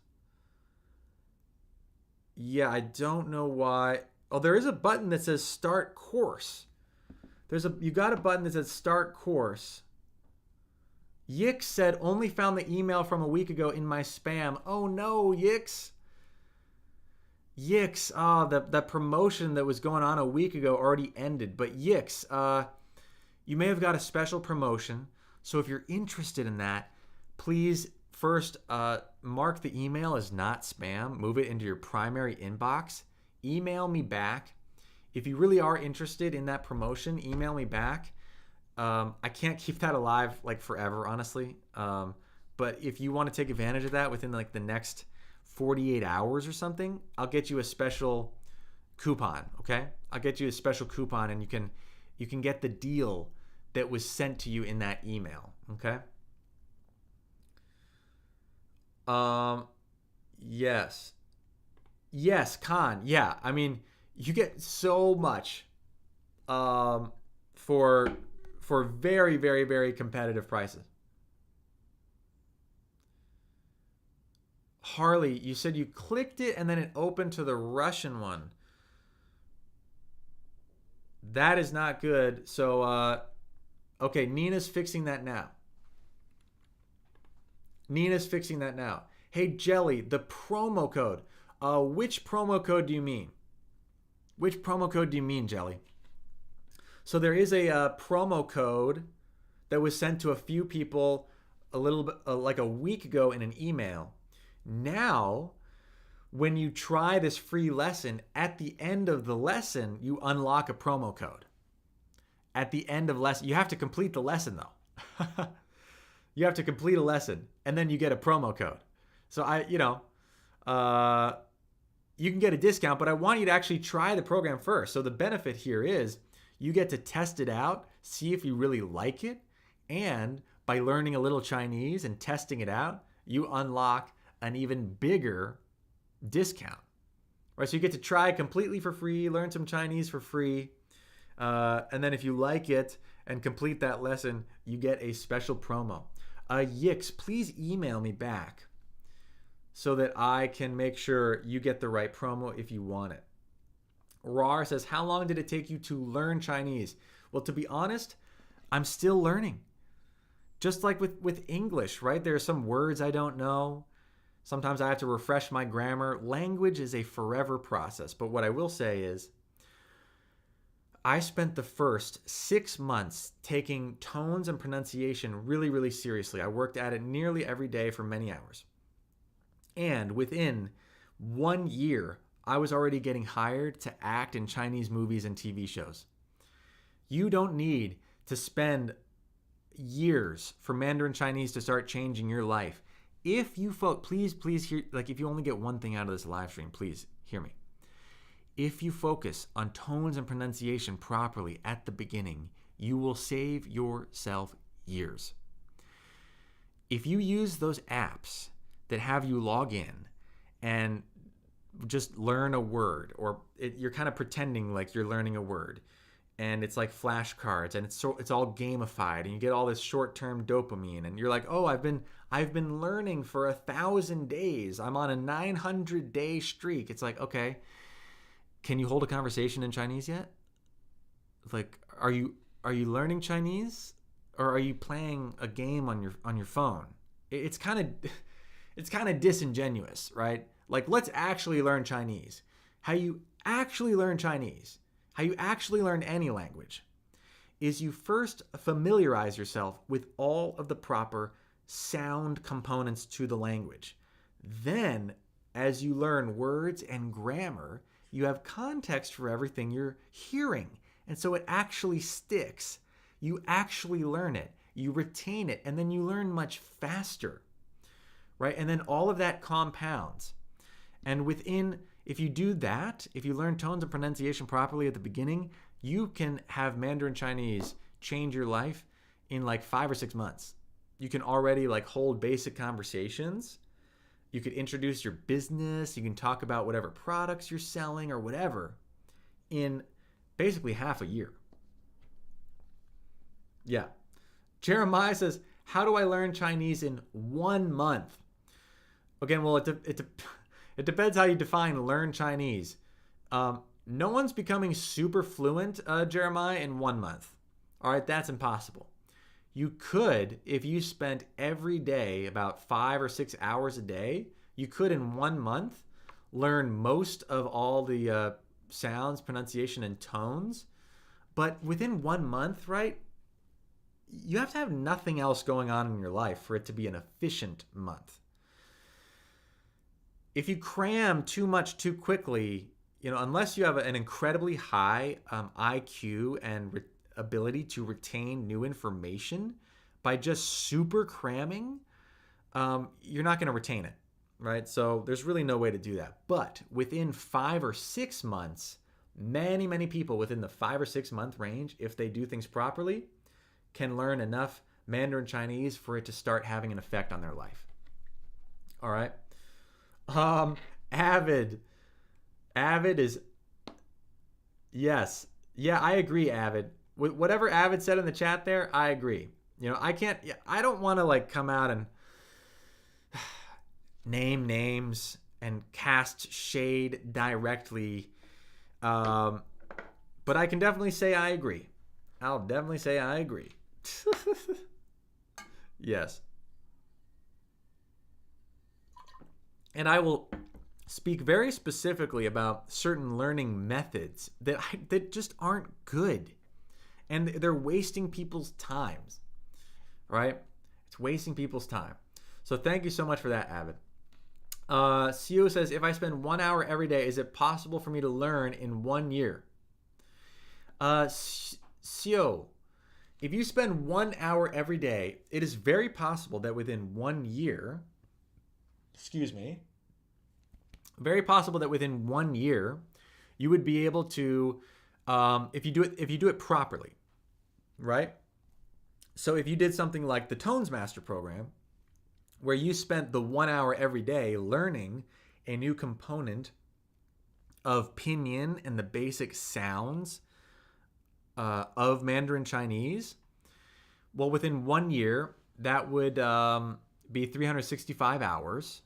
Yeah, I don't know why. Oh, there is a button that says start course. You got a button that says start course. Yix said only found the email from a week ago in my spam. Oh no, Yix. Yix, the promotion that was going on a week ago already ended. But Yix, you may have got a special promotion. So if you're interested in that, please first mark the email as not spam. Move it into your primary inbox. Email me back. If you really are interested in that promotion, email me back. I can't keep that alive like forever, honestly. But if you want to take advantage of that within like the next 48 hours or something, I'll get you a special coupon, okay? I'll get you a special coupon and you can get the deal that was sent to you in that email, okay? Yes. Yes, Khan. Yeah, I mean, you get so much for very, very, very competitive prices. Harley, you said you clicked it and then it opened to the Russian one. That is not good. So, okay, Nina's fixing that now. Hey, Jelly, the promo code. Which promo code do you mean? Jelly? So there is a promo code that was sent to a few people a little bit like a week ago in an email. Now, when you try this free lesson, at the end of the lesson, you unlock a promo code. At the end of lesson, you have to complete the lesson though. You have to complete a lesson and then you get a promo code. So you can get a discount, but I want you to actually try the program first. So the benefit here is you get to test it out, see if you really like it, and by learning a little Chinese and testing it out, you unlock an even bigger discount. Right? So you get to try completely for free, learn some Chinese for free, and then if you like it and complete that lesson, you get a special promo. Yix, please email me back so that I can make sure you get the right promo if you want it. Rar says, how long did it take you to learn Chinese? Well, to be honest, I'm still learning. Just like with English, right? There are some words I don't know. Sometimes I have to refresh my grammar. Language is a forever process. But what I will say is, I spent the first 6 months taking tones and pronunciation really, really seriously. I worked at it nearly every day for many hours. And within 1 year, I was already getting hired to act in Chinese movies and TV shows. You don't need to spend years for Mandarin Chinese to start changing your life. If you please hear, like if you only get one thing out of this live stream, please hear me. If you focus on tones and pronunciation properly at the beginning, you will save yourself years. If you use those apps that have you log in and just learn a word, or you're kind of pretending like you're learning a word, and it's like flashcards, and it's all gamified, and you get all this short-term dopamine, and you're like, oh, I've been learning for 1,000 days. I'm on a 900-day streak. It's like, okay, can you hold a conversation in Chinese yet? Like, are you learning Chinese, or are you playing a game on your phone? It's kind of disingenuous, right? Like, let's actually learn Chinese. How you actually learn Chinese, how you actually learn any language, is you first familiarize yourself with all of the proper sound components to the language. Then, as you learn words and grammar, you have context for everything you're hearing. And so it actually sticks. You actually learn it. You retain it. And then you learn much faster, right? And then all of that compounds. And if you do that, if you learn tones and pronunciation properly at the beginning, you can have Mandarin Chinese change your life in like 5 or 6 months. You can already like hold basic conversations. You could introduce your business. You can talk about whatever products you're selling or whatever in basically half a year. Yeah. Jeremiah says, how do I learn Chinese in 1 month? Again, well, it depends how you define learn Chinese. No one's becoming super fluent, Jeremiah, in 1 month. All right, that's impossible. You could, if you spent every day about 5 or 6 hours a day, you could in 1 month learn most of all the sounds, pronunciation, and tones. But within 1 month, right, you have to have nothing else going on in your life for it to be an efficient month. If you cram too much too quickly, unless you have an incredibly high IQ and ability to retain new information, by just super cramming, you're not going to retain it, right? So there's really no way to do that. But within 5 or 6 months, many people within the 5 or 6 month range, if they do things properly, can learn enough Mandarin Chinese for it to start having an effect on their life. All right. Avid is, yes. Yeah, I agree, Avid. Whatever Avid said in the chat there, I agree. I don't want to like come out and name names and cast shade directly. But I can definitely say I agree. I'll definitely say I agree. Yes. And I will speak very specifically about certain learning methods that just aren't good. And they're wasting people's times, right? It's wasting people's time. So thank you so much for that, Avid. Sio says, if I spend 1 hour every day, is it possible for me to learn in 1 year? Sio, if you spend 1 hour every day, it is very possible that within 1 year, very possible that within 1 year, you would be able to, if you do it properly, right? So if you did something like the Tones Master program, where you spent the 1 hour every day learning a new component of pinyin and the basic sounds of Mandarin Chinese, well, within 1 year, that would be 365 hours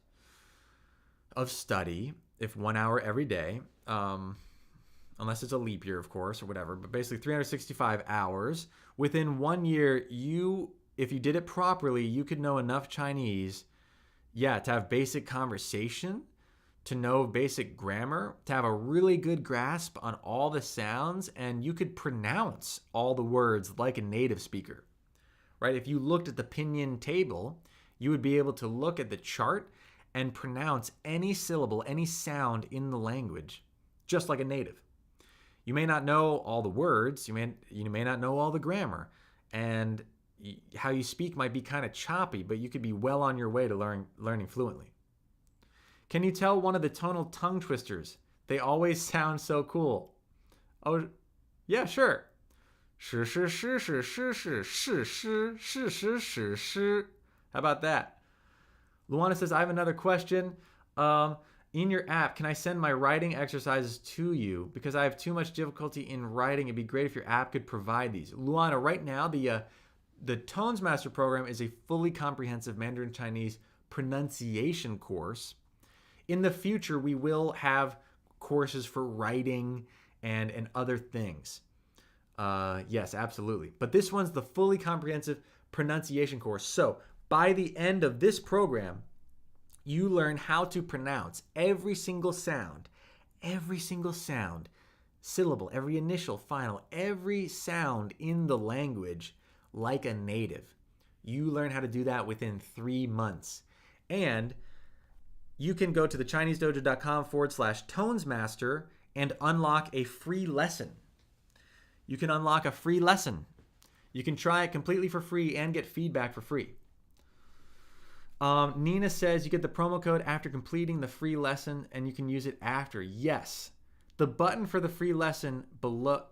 of study, if 1 hour every day, unless it's a leap year, of course, or whatever, but basically 365 hours. Within 1 year, if you did it properly, you could know enough Chinese, to have basic conversation, to know basic grammar, to have a really good grasp on all the sounds, and you could pronounce all the words like a native speaker, right? If you looked at the pinyin table, you would be able to look at the chart and pronounce any syllable, any sound in the language, just like a native. You may not know all the words, you may not know all the grammar, and how you speak might be kind of choppy, but you could be well on your way to learning fluently. Can you tell one of the tonal tongue twisters? They always sound so cool. Oh, yeah, sure. Shi shi shi shi shi shi shi shi shi shi shi shi. How about that? Luana says, I have another question. In your app, can I send my writing exercises to you? Because I have too much difficulty in writing. It'd be great if your app could provide these. Luana, right now, the Tones Master program is a fully comprehensive Mandarin Chinese pronunciation course. In the future, we will have courses for writing and other things. Yes, absolutely. But this one's the fully comprehensive pronunciation course. So by the end of this program, you learn how to pronounce every single sound, syllable, every initial, final, every sound in the language like a native. You learn how to do that within 3 months. And you can go to thechinesedojo.com/tonesmaster and unlock a free lesson. You can unlock a free lesson. You can try it completely for free and get feedback for free. Nina says you get the promo code after completing the free lesson and you can use it after. Yes. The button for the free lesson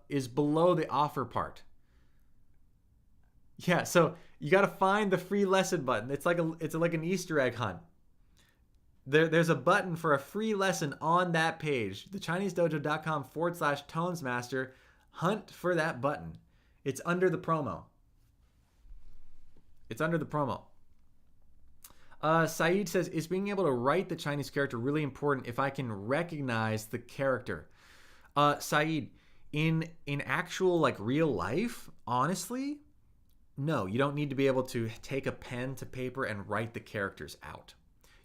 is below the offer part. Yeah, so you got to find the free lesson button. It's like an Easter egg hunt. There's a button for a free lesson on that page, thechinesedojo.com/tonesmaster. Hunt for that button. It's under the promo. It's under the promo. Saeed says, is being able to write the Chinese character really important if I can recognize the character? Saeed, in actual like real life, honestly, no, you don't need to be able to take a pen to paper and write the characters out.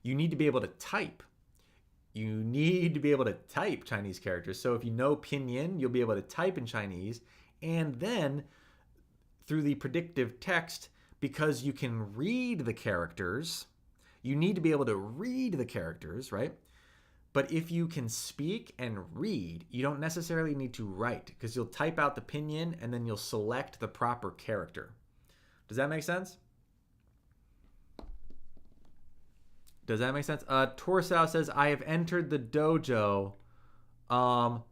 You need to be able to type. You need to be able to type Chinese characters. So if you know pinyin, you'll be able to type in Chinese. And then through the predictive text, because you can read the characters, you need to be able to read the characters, right? But if you can speak and read, you don't necessarily need to write, because you'll type out the pinyin and then you'll select the proper character. Does that make sense? Does that make sense? Torsau says, I have entered the dojo. I've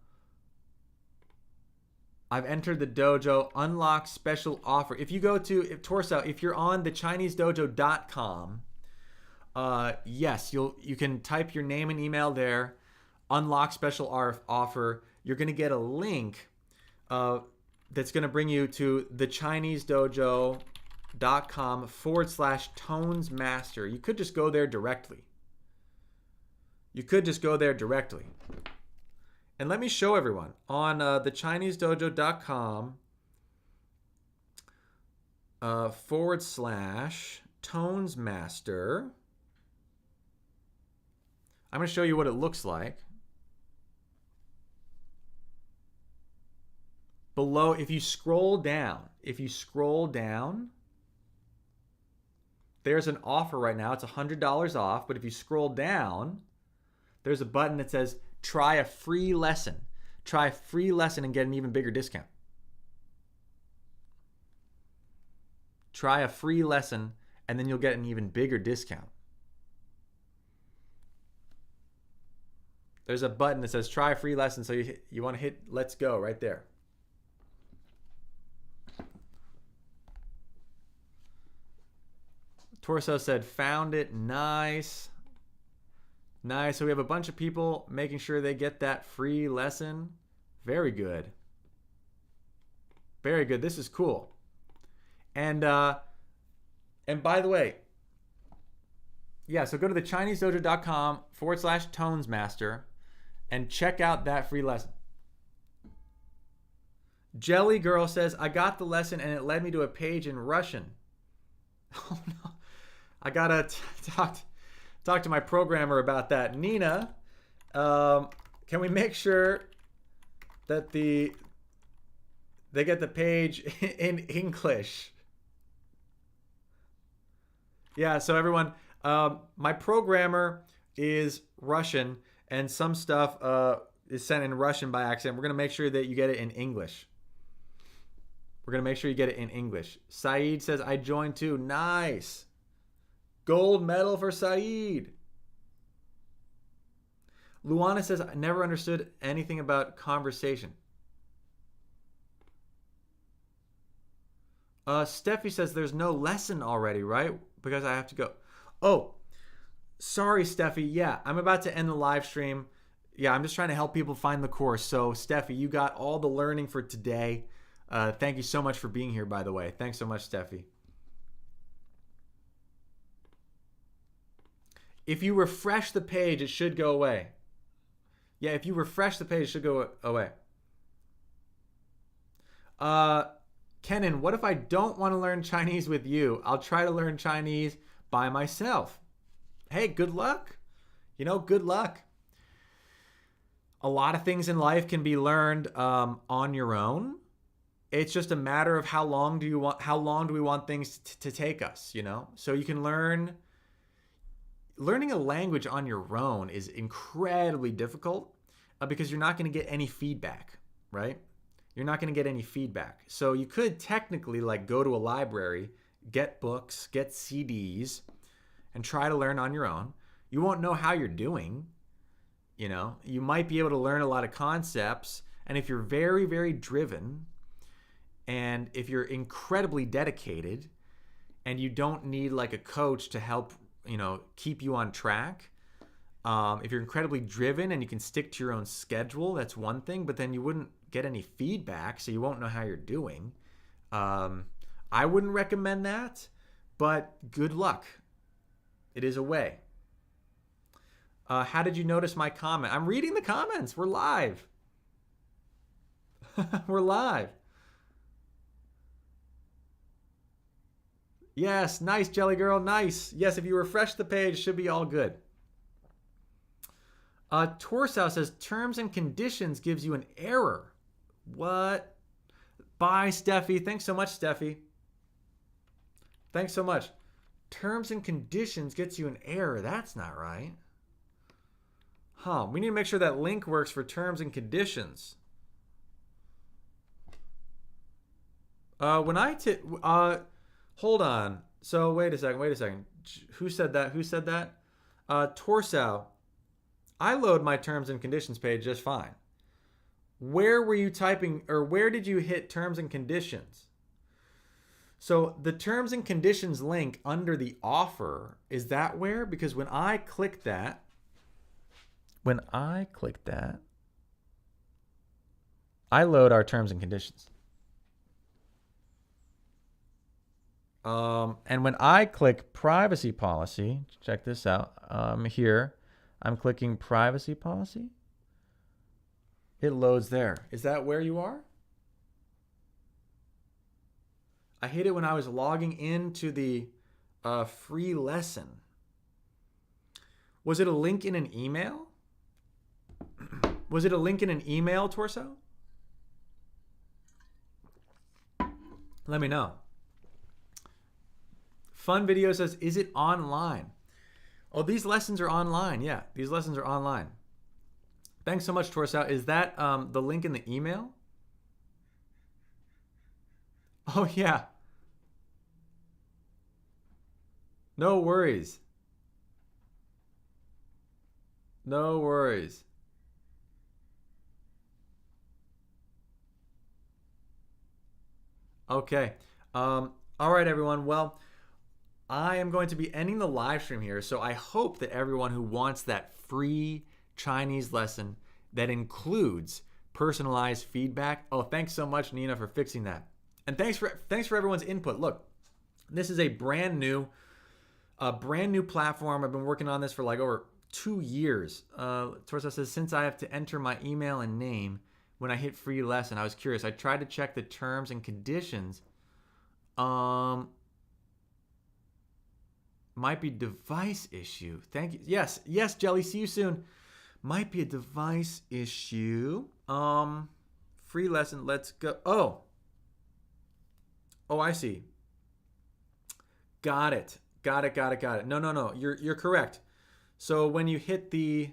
entered the dojo. Unlock special offer. If you go to Torsau, if you're on thechinesedojo.com, yes, you can type your name and email there. Unlock special offer. You're going to get a link that's going to bring you to thechinesedojo.com/tonesmaster. You could just go there directly. And let me show everyone on thechinesedojo.com /tonesmaster. I'm going to show you what it looks like. Below, if you scroll down, there's an offer right now. It's $100 off. But if you scroll down, there's a button that says try a free lesson. Try a free lesson and get an even bigger discount. Try a free lesson and then you'll get an even bigger discount. There's a button that says try a free lesson. So you want to hit let's go right there. Torso said, found it. Nice. Nice. So we have a bunch of people making sure they get that free lesson. Very good. Very good. This is cool. And by the way, yeah, so go to thechinesedojo.com /tonesmaster and check out that free lesson. Jelly Girl says, I got the lesson and it led me to a page in Russian. Oh no. I gotta talk to my programmer about that. Nina, can we make sure that they get the page in English? Yeah, so everyone, my programmer is Russian and some stuff is sent in Russian by accident. We're gonna make sure that you get it in English. Saeed says, I joined too. Nice. Gold medal for Saeed. Luana says, I never understood anything about conversation. Steffi says, there's no lesson already, right? Because I have to go. Oh, sorry, Steffi. Yeah, I'm about to end the live stream. Yeah, I'm just trying to help people find the course. So, Steffi, you got all the learning for today. Thank you so much for being here, by the way. Thanks so much, Steffi. If you refresh the page, it should go away. Yeah, if you refresh the page, it should go away. Kenan, what if I don't want to learn Chinese with you? I'll try to learn Chinese by myself. Hey, good luck. Good luck. A lot of things in life can be learned on your own. It's just a matter of how long do we want things to take us, So you can learning a language on your own is incredibly difficult because you're not going to get any feedback, right? You're not going to get any feedback. So you could technically go to a library, get books, get CDs, and try to learn on your own. You won't know how you're doing. You might be able to learn a lot of concepts. And if you're very, very driven, And if you're incredibly dedicated and you don't need like a coach to help, keep you on track, if you're incredibly driven and you can stick to your own schedule, that's one thing, but then you wouldn't get any feedback, so you won't know how you're doing. I wouldn't recommend that, but good luck. It is a way. How did you notice my comment? I'm reading the comments. We're live. We're live. Yes, nice, Jelly Girl, nice. Yes, if you refresh the page, should be all good. Torsow says, terms and conditions gives you an error. What? Bye, Steffi. Thanks so much, Steffi. Thanks so much. Terms and conditions gets you an error. That's not right. We need to make sure that link works for terms and conditions. Hold on. So wait a second. Who said that? Torsow. I load my terms and conditions page just fine. Where were you typing, or where did you hit terms and conditions? So the terms and conditions link under the offer, is that where? Because when I click that, I load our terms and conditions. And when I click privacy policy, check this out. Here, I'm clicking privacy policy. It loads there. Is that where you are? I hit it when I was logging into the free lesson. Was it a link in an email? Was it a link in an email, Torso? Let me know. Fun Video says, is it online? Oh, these lessons are online. Yeah, these lessons are online. Thanks so much, Torso. Is that the link in the email? Oh, yeah. No worries. No worries. Okay. All right, everyone. Well, I am going to be ending the live stream here, so I hope that everyone who wants that free Chinese lesson that includes personalized feedback. Oh, thanks so much, Nina, for fixing that. And thanks for everyone's input. Look, this is a brand new platform. I've been working on this for like over 2 years. Torso says, since I have to enter my email and name when I hit free lesson, I was curious. I tried to check the terms and conditions. Might be device issue. Thank you. Yes, Jelly. See you soon. Might be a device issue. Free lesson. Let's go. Oh, I see. Got it. No. You're correct. So when you hit the,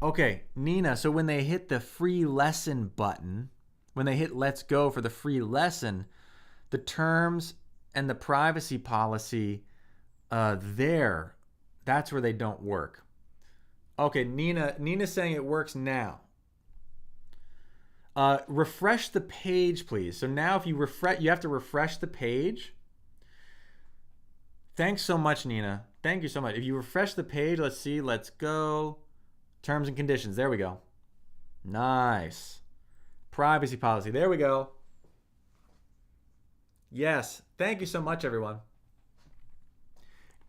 okay, Nina. So when they hit the free lesson button, when they hit let's go for the free lesson, the terms and the privacy policy that's where they don't work. Okay, Nina's saying it works now. Refresh the page, please. So now if you refresh, you have to refresh the page. Thanks so much, Nina. Thank you so much. If you refresh the page, let's see, let's go. Terms and conditions, there we go. Nice. Privacy policy, there we go. Yes, thank you so much, everyone.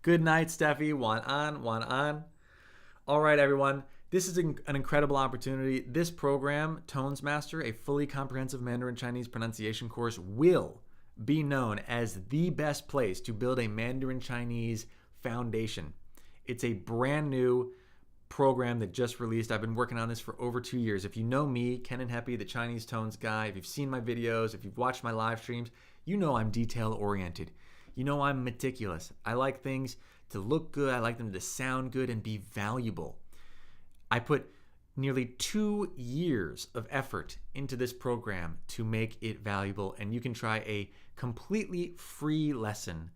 Good night, Steffi. One on. All right, everyone. This is an incredible opportunity. This program, Tones Master, a fully comprehensive Mandarin Chinese pronunciation course, will be known as the best place to build a Mandarin Chinese foundation. It's a brand new program that just released. I've been working on this for over 2 years. If you know me, Ken and Heppy, the Chinese Tones guy, if you've seen my videos, if you've watched my live streams, you know I'm detail-oriented. You know I'm meticulous. I like things to look good. I like them to sound good and be valuable. I put nearly 2 years of effort into this program to make it valuable, and you can try a completely free lesson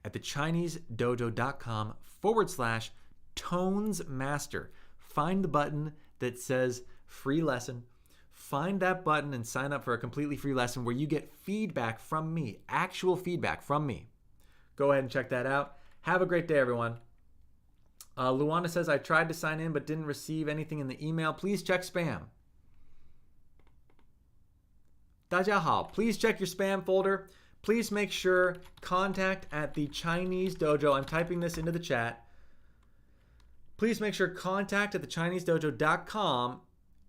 at thechinesedojo.com/tonesmaster. Find the button that says free lesson. find that button and sign up for a completely free lesson where you get feedback from me, actual feedback from me. Go ahead and check that out. Have a great day, everyone. Luana says, I tried to sign in but didn't receive anything in the email. Please check spam. 大家好, please check your spam folder. Please make sure contact at the Chinese Dojo. I'm typing this into the chat. Please make sure contact at thechinesedojo.com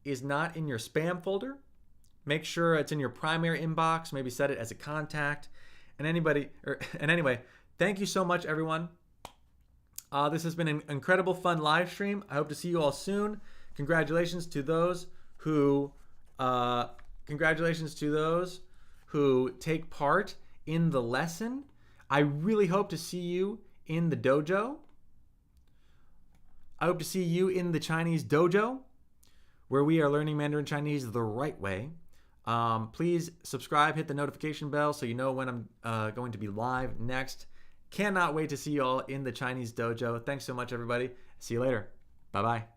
is not in your spam folder. Make sure it's in your primary inbox. Maybe set it as a contact. And anyway, thank you so much, everyone. This has been an incredible, fun live stream. I hope to see you all soon. Congratulations to those who take part in the lesson. I really hope to see you in the dojo. I hope to see you in the Chinese dojo, where we are learning Mandarin Chinese the right way. Please subscribe, hit the notification bell so you know when I'm going to be live next. Cannot wait to see you all in the Chinese dojo. Thanks so much, everybody. See you later. Bye-bye.